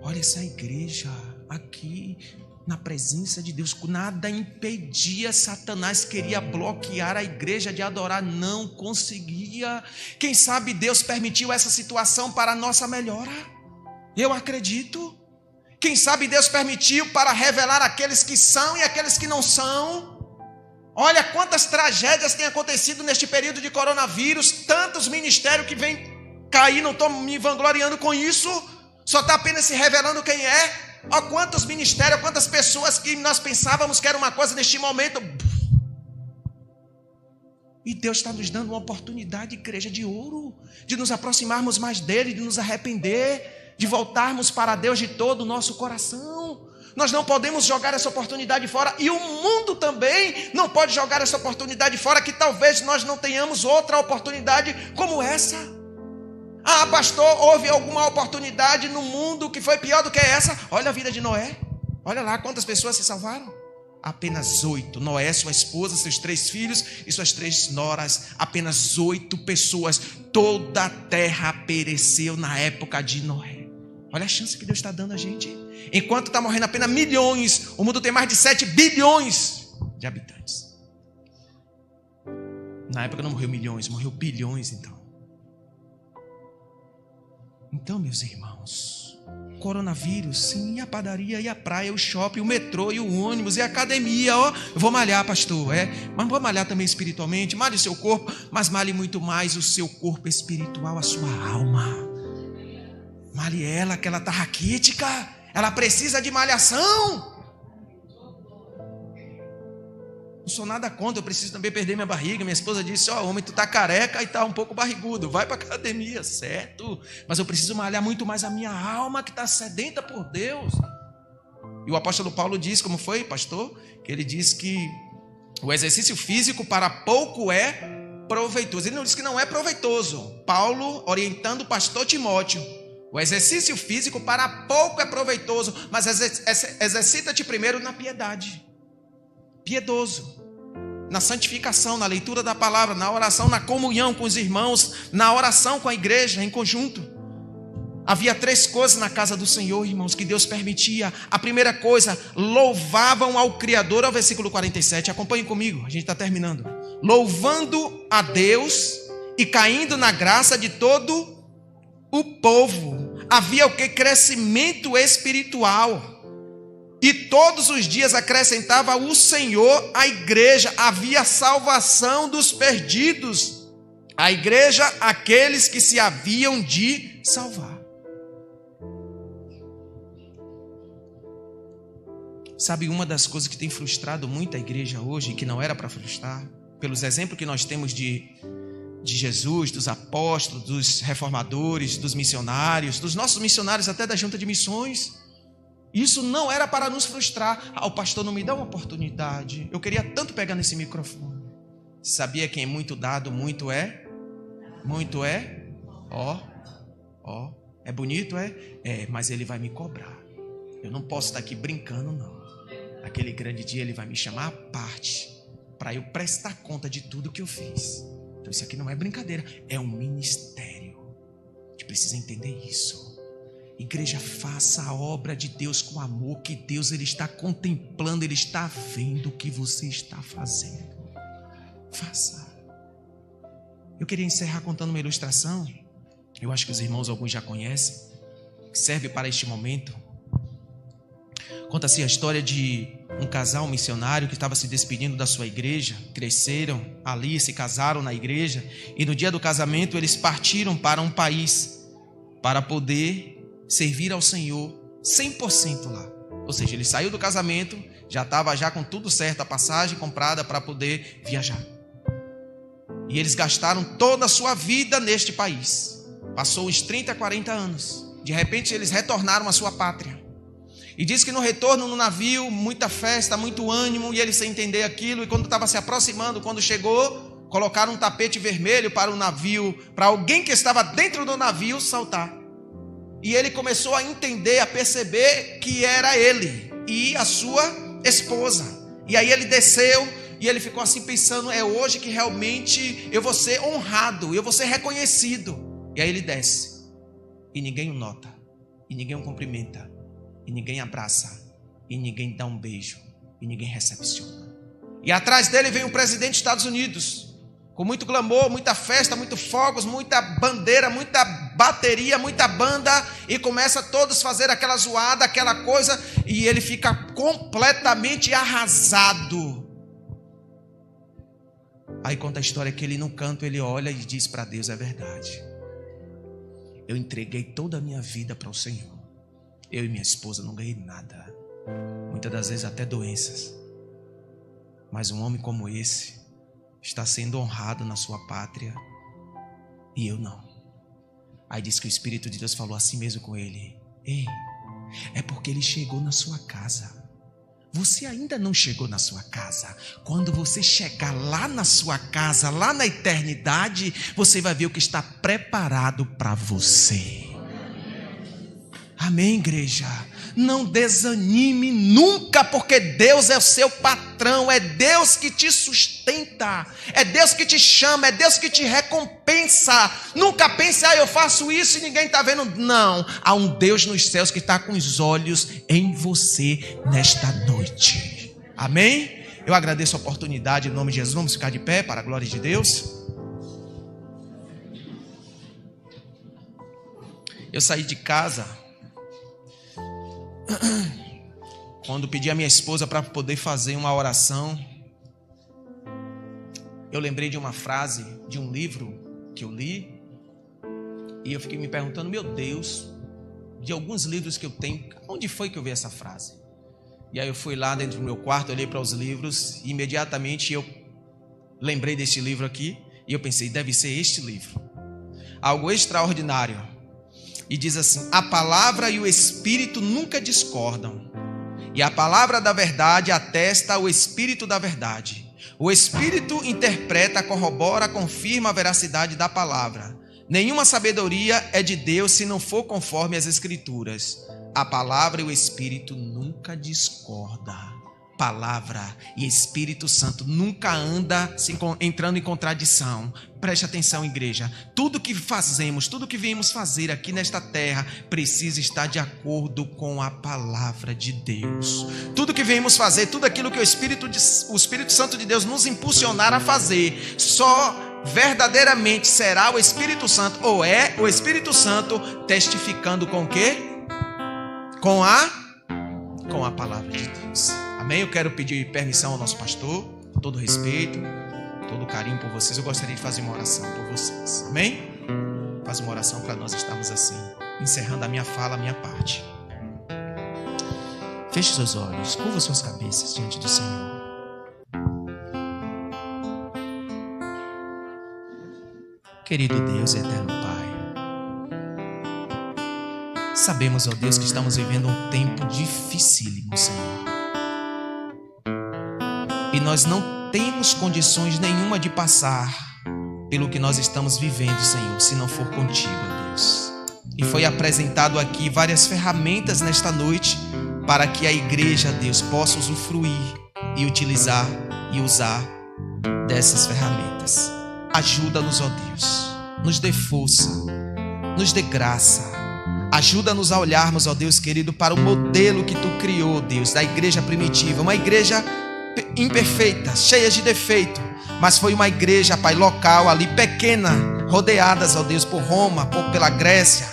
A: Olha essa igreja aqui... Na presença de Deus, nada impedia. Satanás queria bloquear a igreja de adorar, não conseguia. Quem sabe Deus permitiu essa situação para a nossa melhora? Eu acredito. Quem sabe Deus permitiu para revelar aqueles que são e aqueles que não são. Olha quantas tragédias têm acontecido neste período de coronavírus, tantos ministérios que vêm cair, não estou me vangloriando com isso, só está apenas se revelando quem é. Olha quantos ministérios, quantas pessoas que nós pensávamos que era uma coisa neste momento. E Deus está nos dando uma oportunidade, igreja de ouro, de nos aproximarmos mais dele, de nos arrepender, de voltarmos para Deus de todo o nosso coração. Nós não podemos jogar essa oportunidade fora, e o mundo também não pode jogar essa oportunidade fora, que talvez nós não tenhamos outra oportunidade como essa. Ah, pastor, houve alguma oportunidade no mundo que foi pior do que essa? Olha a vida de Noé, olha lá quantas pessoas se salvaram. Apenas 8, Noé, sua esposa, seus 3 filhos e suas 3 noras, apenas 8 pessoas, toda a terra pereceu na época de Noé. Olha a chance que Deus está dando a gente. Enquanto está morrendo apenas milhões, o mundo tem mais de 7 bilhões de habitantes. Na época não morreu milhões, morreu bilhões então. Então, meus irmãos, coronavírus, sim, a padaria e a praia, o shopping, o metrô e o ônibus e a academia, ó, eu vou malhar, pastor, mas vou malhar também espiritualmente, malhe o seu corpo, mas malhe muito mais o seu corpo espiritual, a sua alma. Malhe ela, que ela está raquítica, ela precisa de malhação. Não sou nada contra, eu preciso também perder minha barriga. Minha esposa disse, homem, tu tá careca e tá um pouco barrigudo, vai para academia, certo? Mas eu preciso malhar muito mais a minha alma, que está sedenta por Deus. E o apóstolo Paulo diz, como foi, pastor? Que ele diz que o exercício físico para pouco é proveitoso. Ele não diz que não é proveitoso. Paulo orientando o pastor Timóteo. O exercício físico para pouco é proveitoso, mas exercita-te primeiro na piedade. Piedoso, na santificação, na leitura da palavra, na oração, na comunhão com os irmãos, na oração com a igreja em conjunto. Havia 3 coisas na casa do Senhor, irmãos, que Deus permitia. A primeira coisa, louvavam ao Criador, ao versículo 47, acompanhem comigo, a gente está terminando. Louvando a Deus e caindo na graça de todo o povo. Havia o que? Crescimento espiritual. E todos os dias acrescentava o Senhor à igreja. Havia salvação dos perdidos. A igreja, aqueles que se haviam de salvar. Sabe, uma das coisas que tem frustrado muito a igreja hoje, e que não era para frustrar, pelos exemplos que nós temos de Jesus, dos apóstolos, dos reformadores, dos missionários, dos nossos missionários até da junta de missões. Isso não era para nos frustrar. O pastor não me dá uma oportunidade. Eu queria tanto pegar nesse microfone. Sabia que é muito dado, muito é? Muito é? É bonito, é? Mas ele vai me cobrar. Eu não posso estar aqui brincando, não. Aquele grande dia ele vai me chamar à parte para eu prestar conta de tudo que eu fiz. Então isso aqui não é brincadeira, é um ministério. A gente precisa entender isso. Igreja, faça a obra de Deus com amor, que Deus ele está contemplando, ele está vendo o que você está fazendo. Faça. Eu queria encerrar contando uma ilustração. Eu acho que os irmãos, alguns já conhecem, que serve para este momento. Conta-se a história de um casal missionário que estava se despedindo da sua igreja. Cresceram ali, se casaram na igreja, e no dia do casamento eles partiram para um país para poder servir ao Senhor 100% lá. Ou seja, ele saiu do casamento, já estava já com tudo certo, a passagem comprada para poder viajar. E eles gastaram toda a sua vida neste país. Passou uns 30, 40 anos. De repente eles retornaram à sua pátria. E diz que no retorno no navio, muita festa, muito ânimo, e ele sem entender aquilo, e quando estava se aproximando, quando chegou, colocaram um tapete vermelho para o navio, para alguém que estava dentro do navio saltar. E ele começou a entender, a perceber que era ele e a sua esposa. E aí ele desceu e ele ficou assim pensando, é hoje que realmente eu vou ser honrado, eu vou ser reconhecido. E aí ele desce e ninguém o nota, e ninguém o cumprimenta, e ninguém abraça, e ninguém dá um beijo, e ninguém recepciona. E atrás dele vem o presidente dos Estados Unidos. com muito glamour, muita festa, muito fogos, muita bandeira, muita bateria, muita banda, e começa todos a fazer aquela zoada, aquela coisa, e ele fica completamente arrasado. Aí conta a história que ele no canto, ele olha e diz para Deus: é verdade, eu entreguei toda a minha vida para o Senhor, eu e minha esposa não ganhei nada, muitas das vezes até doenças, mas um homem como esse está sendo honrado na sua pátria e eu não. Aí diz que o Espírito de Deus falou assim mesmo com ele: ei, é porque ele chegou na sua casa. Você ainda não chegou na sua casa. Quando você chegar lá na sua casa, lá na eternidade, você vai ver o que está preparado para você. Amém, igreja? Não desanime nunca, porque Deus é o seu patrão, é Deus que te sustenta, é Deus que te chama, é Deus que te recompensa. Nunca pense: eu faço isso e ninguém está vendo. Não, há um Deus nos céus que está com os olhos em você nesta noite. Amém? Eu agradeço a oportunidade em nome de Jesus. Vamos ficar de pé para a glória de Deus. Eu saí de casa quando pedi a minha esposa para poder fazer uma oração. Eu lembrei de uma frase de um livro que eu li, e eu fiquei me perguntando: meu Deus, de alguns livros que eu tenho, onde foi que eu vi essa frase? E aí eu fui lá dentro do meu quarto, olhei para os livros, e imediatamente eu lembrei deste livro aqui, e eu pensei: deve ser este livro, algo extraordinário. E diz assim: a palavra e o Espírito nunca discordam, e a palavra da verdade atesta o Espírito da verdade. O Espírito interpreta, corrobora, confirma a veracidade da palavra. Nenhuma sabedoria é de Deus se não for conforme as Escrituras. A palavra e o Espírito nunca discordam. Palavra e Espírito Santo nunca anda entrando em contradição. Preste atenção, igreja. Tudo que fazemos, tudo que viemos fazer aqui nesta terra precisa estar de acordo com a palavra de Deus. Tudo que viemos fazer, tudo aquilo que o Espírito Santo de Deus nos impulsionar a fazer, só verdadeiramente será o Espírito Santo, ou é o Espírito Santo testificando com o quê? Com a palavra de Deus. Amém? Eu quero pedir permissão ao nosso pastor, com todo respeito, todo carinho por vocês. Eu gostaria de fazer uma oração por vocês. Amém? Faz uma oração para nós estarmos assim, encerrando a minha fala, a minha parte. Feche seus olhos, curva suas cabeças diante do Senhor. Querido Deus e eterno Pai, sabemos, ó Deus, que estamos vivendo um tempo dificílimo, Senhor. E nós não temos condições nenhuma de passar pelo que nós estamos vivendo, Senhor, se não for contigo, ó Deus. E foi apresentado aqui várias ferramentas nesta noite para que a igreja, Deus, possa usufruir e utilizar e usar dessas ferramentas. Ajuda-nos, ó Deus, nos dê força, nos dê graça. Ajuda-nos a olharmos, ó Deus querido, para o modelo que Tu criou, Deus, da igreja primitiva, uma igreja imperfeita, cheia de defeito, mas foi uma igreja, Pai, local ali, pequena, rodeadas, ó Deus, por Roma, pela Grécia,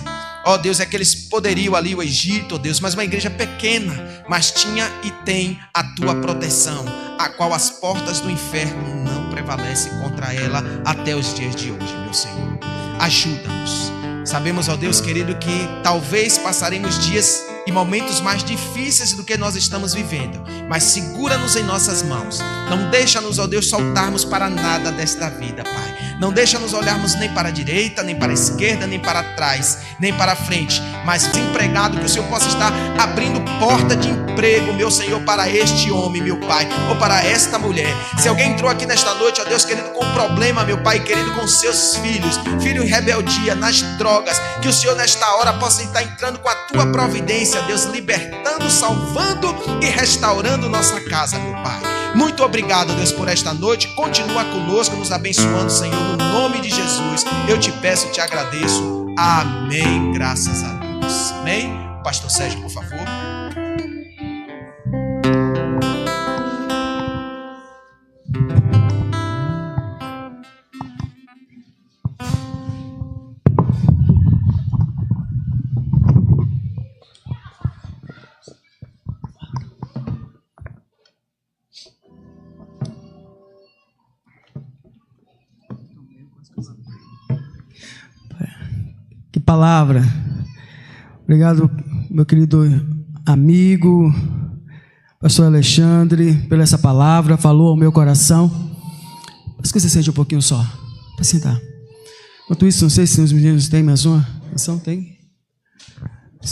A: ó Deus, aqueles poderiam ali, o Egito, ó Deus, mas uma igreja pequena, mas tinha e tem a Tua proteção, a qual as portas do inferno não prevalecem contra ela até os dias de hoje, meu Senhor. Ajuda-nos. Sabemos, ó Deus querido, que talvez passaremos dias e momentos mais difíceis do que nós estamos vivendo, mas segura-nos em nossas mãos. Não deixa-nos, ó Deus, soltarmos para nada desta vida, Pai. Não deixa-nos olharmos nem para a direita, nem para a esquerda, nem para trás, nem para a frente, mas desempregado, que o Senhor possa estar abrindo porta de emprego, meu Senhor, para este homem, meu Pai, ou para esta mulher. Se alguém entrou aqui nesta noite, ó Deus querido, com problema, meu Pai querido, com seus filhos, filho em rebeldia, nas drogas, que o Senhor nesta hora possa estar entrando com a Tua providência, Deus, libertando, salvando e restaurando nossa casa, meu Pai. Muito obrigado, Deus, por esta noite. Continua conosco, nos abençoando, Senhor, no nome de Jesus. Eu te peço e te agradeço. Amém. Graças a Deus. Amém. Pastor Sérgio, por favor.
B: palavra. Obrigado, meu querido amigo, pastor Alexandre, pela essa palavra, falou ao meu coração. Mas que você sente um pouquinho só, para sentar. Enquanto isso, não sei se os meninos têm mais uma canção, tem?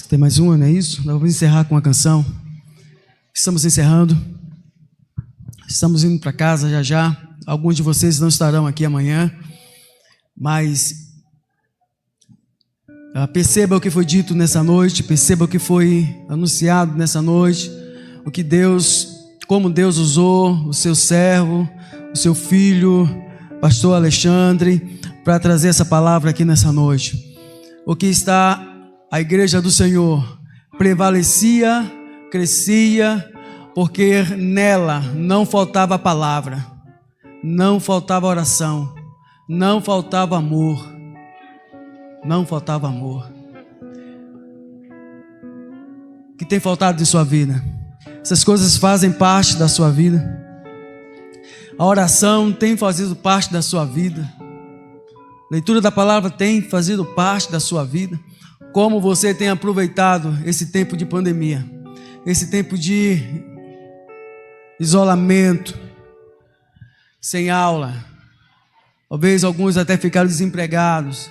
B: Tem mais uma, não é isso? Nós vamos encerrar com uma canção. Estamos encerrando. Estamos indo para casa já já. Alguns de vocês não estarão aqui amanhã, mas perceba o que foi dito nessa noite, perceba o que foi anunciado nessa noite, o que Deus, como Deus usou o seu servo, o seu filho, pastor Alexandre, para trazer essa palavra aqui nessa noite. O que está a igreja do Senhor prevalecia, crescia, porque nela não faltava palavra, não faltava oração, não faltava amor, não faltava amor. O que tem faltado em sua vida? Essas coisas fazem parte da sua vida. A oração tem fazido parte da sua vida. A leitura da palavra tem fazido parte da sua vida. Como você tem aproveitado esse tempo de pandemia, esse tempo de isolamento, sem aula. Talvez alguns até ficaram desempregados.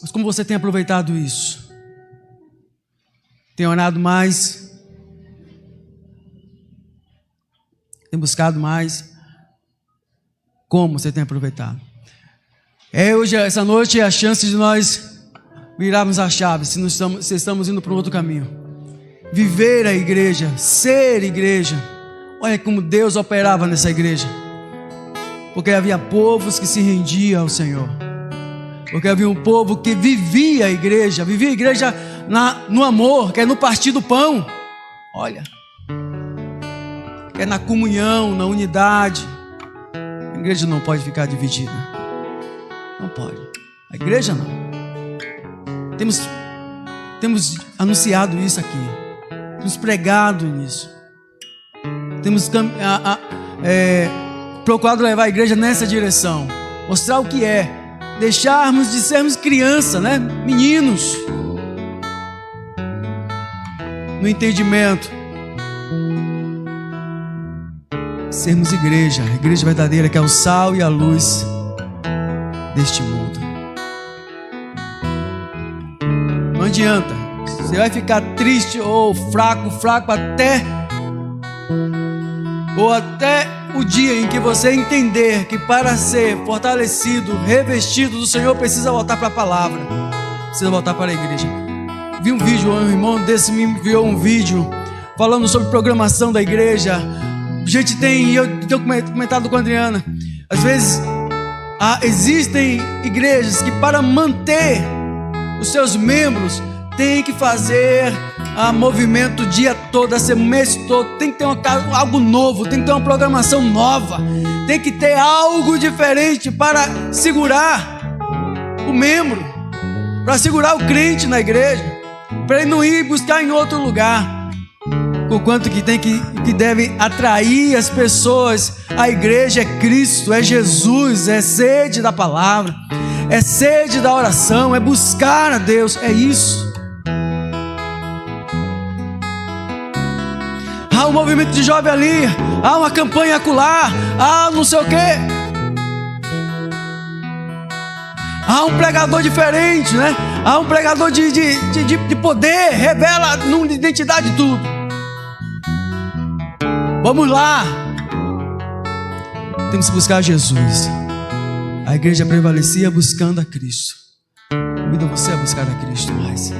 B: Mas como você tem aproveitado isso? Tem orado mais? Tem buscado mais? Como você tem aproveitado? Hoje, essa noite, é a chance de nós virarmos a chave, se estamos indo para um outro caminho. Viver a igreja, ser igreja. Olha como Deus operava nessa igreja. Porque havia povos que se rendiam ao Senhor. Porque havia um povo que vivia a igreja no amor, que é no partir do pão. Olha, que é na comunhão, na unidade. A igreja não pode ficar dividida. Não pode. A igreja não. Temos anunciado isso aqui. Temos pregado nisso. Temos procurado levar a igreja nessa direção. Mostrar o que é. Deixarmos de sermos criança, né? Meninos. No entendimento. Sermos igreja. A igreja verdadeira que é o sal e a luz deste mundo. Não adianta. Você vai ficar triste ou fraco até o dia em que você entender que para ser fortalecido, revestido do Senhor, precisa voltar para a palavra, precisa voltar para a igreja. Vi um vídeo, um irmão desse me enviou um vídeo falando sobre programação da igreja. Eu tenho comentado com a Adriana, às vezes existem igrejas que para manter os seus membros tem que fazer movimento o dia todo, esse mês todo. Tem que ter algo novo, tem que ter uma programação nova, tem que ter algo diferente para segurar o membro, para segurar o crente na igreja, para ele não ir buscar em outro lugar. Porquanto que deve atrair as pessoas. A igreja é Cristo, é Jesus, é sede da palavra, é sede da oração, é buscar a Deus, é isso. Há um movimento de jovem ali, há uma campanha acolá, há não sei o quê. Há um pregador diferente, né? Há um pregador de poder, revela numa identidade tudo. Vamos lá. Temos que buscar Jesus. A igreja prevalecia buscando a Cristo. Convido você a buscar a Cristo mais.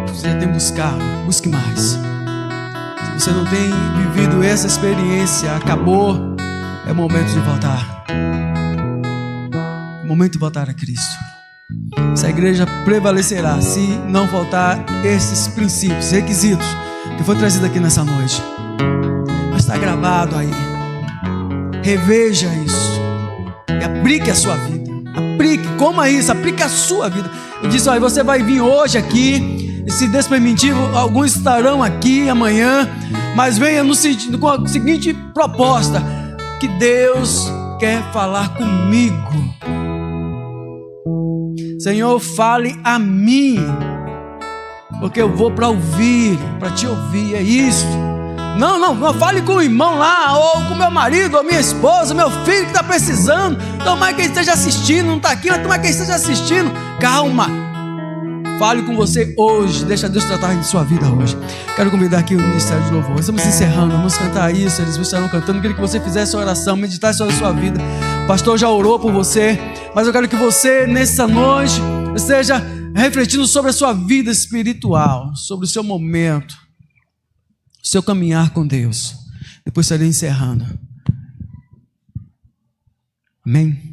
B: Você já tem buscado, busque mais. Se você não tem vivido essa experiência, acabou, é momento de voltar. É momento de voltar a Cristo. Essa igreja prevalecerá se não faltar esses princípios, requisitos que foi trazido aqui nessa noite. Mas está gravado aí. Reveja isso e aplique a sua vida. Aplique, coma isso, aplique a sua vida. Eu disse, olha, você vai vir hoje aqui, e se Deus permitir, alguns estarão aqui amanhã, mas venha com a seguinte proposta: que Deus quer falar comigo. Senhor, fale a mim, porque eu vou para ouvir, para te ouvir, é isso. Não fale com o irmão lá, ou com meu marido, ou minha esposa, meu filho que está precisando. Tomara que ele esteja assistindo, não está aqui, mas tomara que ele esteja assistindo. Calma, fale com você hoje, deixa Deus tratar de sua vida hoje. Quero convidar aqui o Ministério de Louvor. Estamos encerrando, vamos cantar isso, eles estarão cantando. Eu queria que você fizesse uma oração, meditasse sobre a sua vida. O pastor já orou por você, mas eu quero que você, nessa noite, esteja refletindo sobre a sua vida espiritual, sobre o seu momento, o seu caminhar com Deus. Depois estarei encerrando. Amém?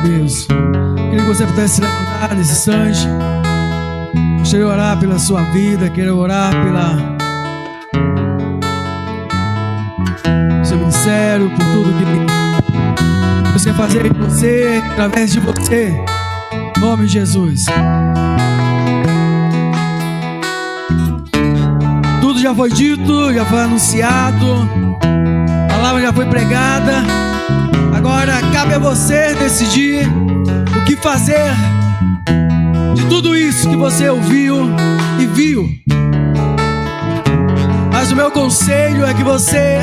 B: mesmo. Queria que você pudesse se levantar nesse instante. Gostaria de orar pela sua vida, queria orar pela seu ministério, por tudo que você quer fazer em você, através de você, em nome de Jesus. Tudo já foi dito, já foi anunciado, a palavra já foi pregada. Agora cabe a você decidir o que fazer de tudo isso que você ouviu e viu. Mas o meu conselho é que você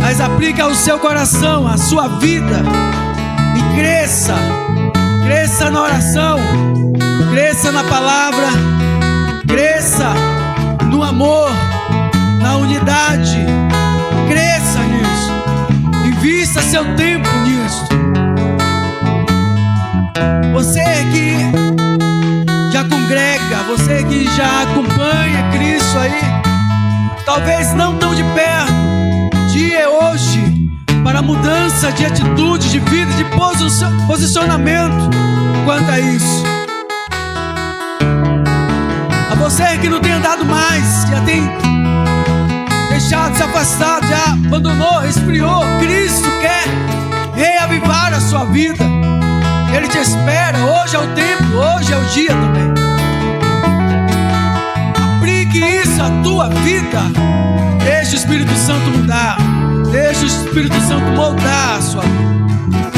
B: as aplique ao seu coração, à sua vida, e cresça na oração, cresça na palavra, cresça no amor, na unidade, cresça nisso, invista seu tempo nisso. Você que já congrega, você que já acompanha Cristo aí, talvez não tão de perto, o dia é hoje para mudança de atitude, de vida, de posicionamento quanto a isso. A você que não tem andado mais, já tem deixado, se afastado, já abandonou, esfriou, Cristo quer reavivar a sua vida. Ele te espera, hoje é o tempo, hoje é o dia também. Aplique isso à tua vida. Deixa o Espírito Santo mudar, deixa o Espírito Santo moldar a sua vida.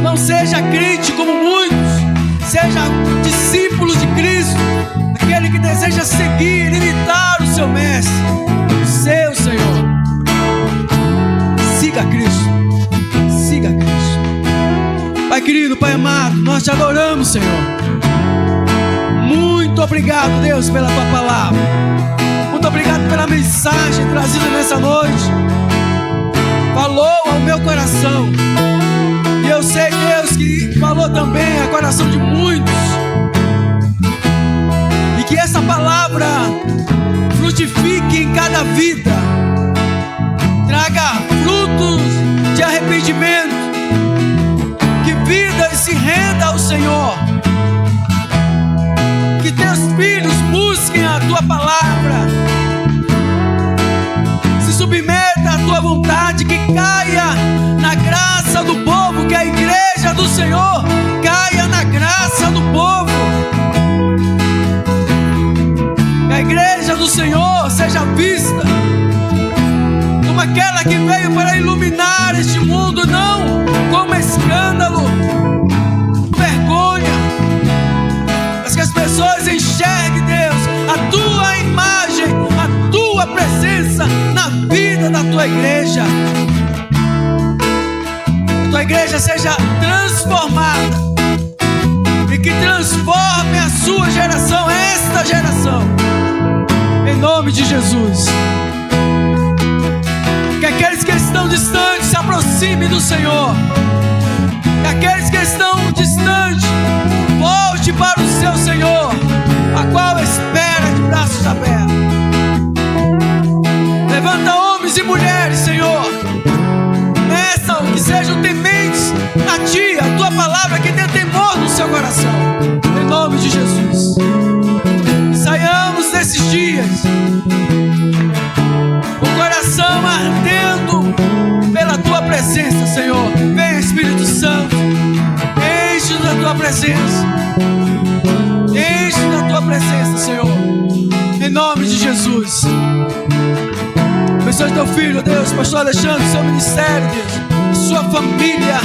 B: Não seja crente como muitos, seja discípulo de Cristo, aquele que deseja seguir, imitar o seu Mestre, o seu Senhor. Siga Cristo, siga Cristo. Pai querido, Pai amado, nós te adoramos, Senhor. Muito obrigado, Deus, pela tua palavra. Muito obrigado pela mensagem trazida nessa noite. Falou ao meu coração. E eu sei, Deus, que falou também ao coração de muitos. E que essa palavra frutifique em cada vida, traga frutos de arrependimento, que vidas se renda ao Senhor, que teus filhos busquem a tua palavra, se submeta à tua vontade, que caia na graça do povo, que a igreja do Senhor caia na graça do povo, que a igreja do Senhor seja vista como aquela que veio para iluminar este mundo, não como escândalo, vergonha, mas que as pessoas enxerguem, Deus, a tua imagem, a tua presença na vida da tua igreja. Que a tua igreja seja transformada e que transforme a sua geração, esta geração, em nome de Jesus. Que aqueles que estão distantes se aproximem do Senhor. Que aqueles que estão distantes volte para o seu Senhor, a qual espera de braços abertos. Levanta homens e mulheres, Senhor, que sejam tementes a Ti, a Tua palavra, que tenha temor no seu coração, em nome de Jesus. Saiamos desses dias o coração ardendo pela Tua presença, Senhor. Vem, Espírito Santo, enche-nos da Tua presença, enche-nos da Tua presença, Senhor, em nome de Jesus. Abençoe Teu filho, Deus, Pastor Alexandre, seu ministério, Deus, sua família,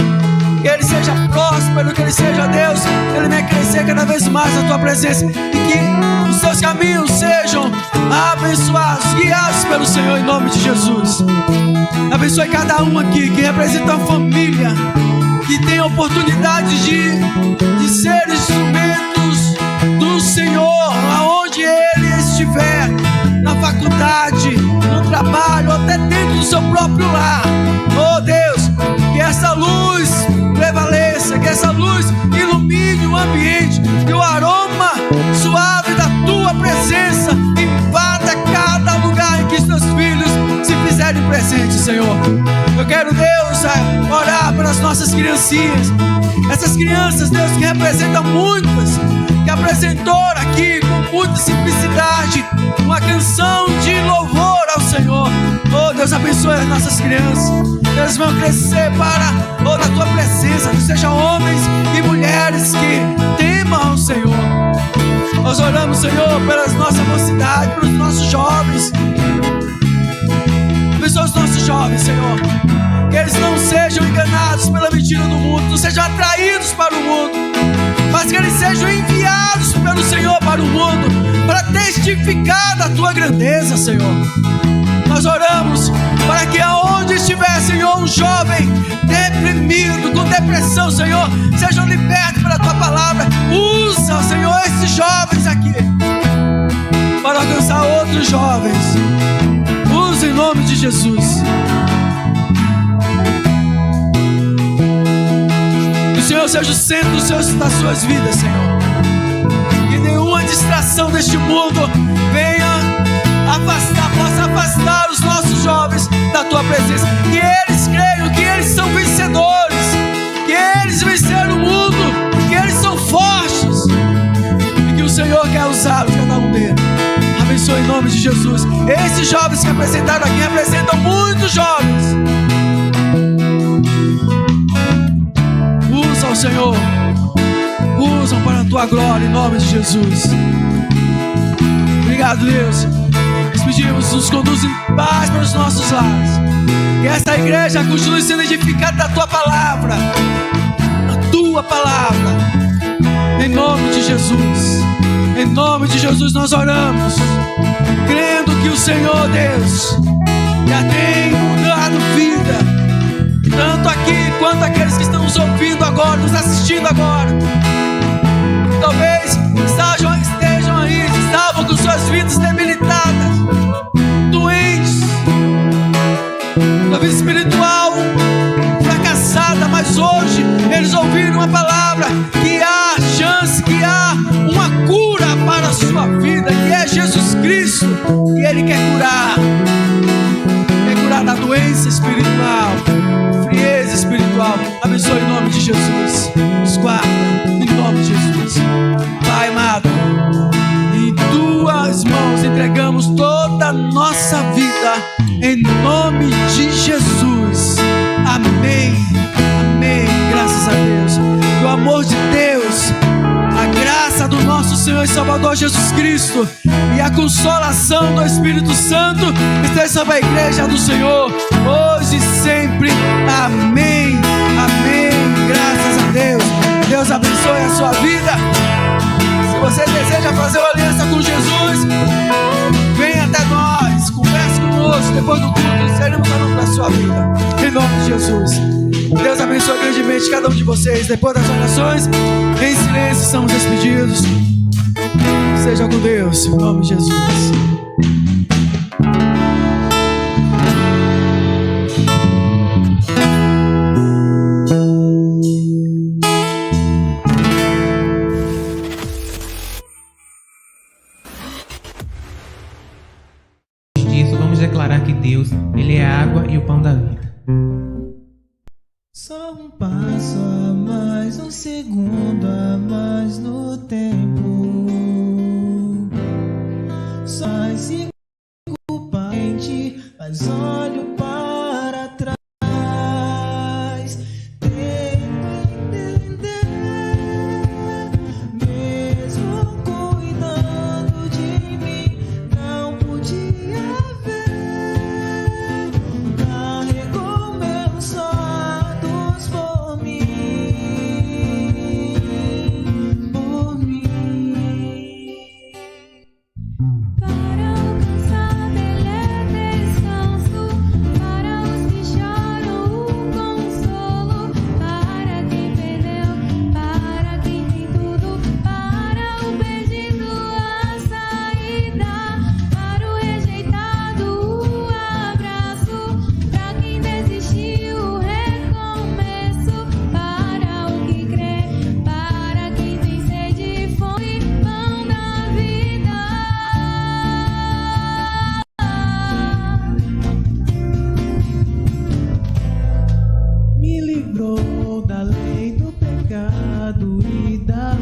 B: que ele seja próspero, que ele seja, Deus, que ele venha crescer cada vez mais na Tua presença, e que os seus caminhos sejam abençoados, guiados pelo Senhor, em nome de Jesus. Abençoe cada um aqui que representa uma família, que tem a oportunidade de ser instrumentos do Senhor, aonde ele estiver, na faculdade, no trabalho, até dentro do seu próprio lar. Oh Deus, que essa luz prevaleça, que essa luz ilumine o ambiente, que o aroma suave da Tua presença invada cada lugar em que os Teus filhos se fizerem presentes, Senhor. Eu quero, Deus, orar pelas nossas nossas criancinhas. Essas crianças, Deus, que representam muitas, que apresentou aqui com muita simplicidade uma canção de louvor ao Senhor. Oh, Deus, abençoe as nossas crianças. Eles vão crescer para, oh, na tua presença, que sejam homens e mulheres que temam ao Senhor. Nós oramos, Senhor, pela nossa mocidade, pelos nossos jovens. Abençoa os nossos jovens, Senhor. Que eles não sejam enganados pela mentira do mundo, não sejam atraídos para o mundo, mas que eles sejam enviados pelo Senhor para o mundo, para testificar da tua grandeza, Senhor. Nós oramos para que aonde estiver, Senhor, um jovem deprimido, com depressão, Senhor, sejam libertos pela tua palavra. Usa, Senhor, esses jovens aqui para alcançar outros jovens. Usa em nome de Jesus. Que o Senhor seja o centro das suas vidas, Senhor. Que nenhuma distração deste mundo venha possa afastar os nossos jovens da tua presença. Que eles creiam que eles são vencedores, que eles venceram o mundo, que eles são fortes e que o Senhor quer usá-los, cada um deles. Abençoe em nome de Jesus. Esses jovens que apresentaram aqui representam muitos jovens. Usa o Senhor, usam para a tua glória em nome de Jesus. Obrigado, Deus. Pedimos, nos conduz em paz para os nossos lares. Que esta igreja continue sendo edificada da tua palavra, a tua palavra, em nome de Jesus. Em nome de Jesus nós oramos, crendo que o Senhor, Deus, já tem mudado vida, tanto aqui quanto aqueles que estão nos ouvindo agora, nos assistindo agora. Talvez estejam aí, estavam com suas vidas debilitadas, doentes, na vida espiritual fracassada, mas hoje eles ouviram uma palavra que há chance, que há uma cura para a sua vida, que é Jesus Cristo, e Ele quer curar da doença espiritual, frieza espiritual. Abençoe em nome de Jesus, nos guarda em nome de Jesus. Pai amado, em tuas mãos entregamos toda a nossa vida, em nome de Jesus. Amém, amém. Graças a Deus. Que o amor de Deus, a graça do nosso Senhor e Salvador Jesus Cristo e a consolação do Espírito Santo esteja sobre a igreja do Senhor, hoje e sempre. Amém, amém. Graças a Deus. Deus abençoe a sua vida. Se você deseja fazer uma aliança com Jesus, venha até nós, converse conosco. Depois do culto, seremos orando para a sua vida, em nome de Jesus. Deus abençoe grandemente cada um de vocês. Depois das orações, em silêncio, somos despedidos. Seja com Deus, em nome de Jesus.
C: Vamos declarar que Deus, Ele é a água e o pão da vida.
D: Só um passo a mais, um segundo a mais no tempo. Só sigo parente, mas olho para trás. Tento entender, mesmo cuidando de mim, não podia ver. Carregou meus fardos por mim. pecado e da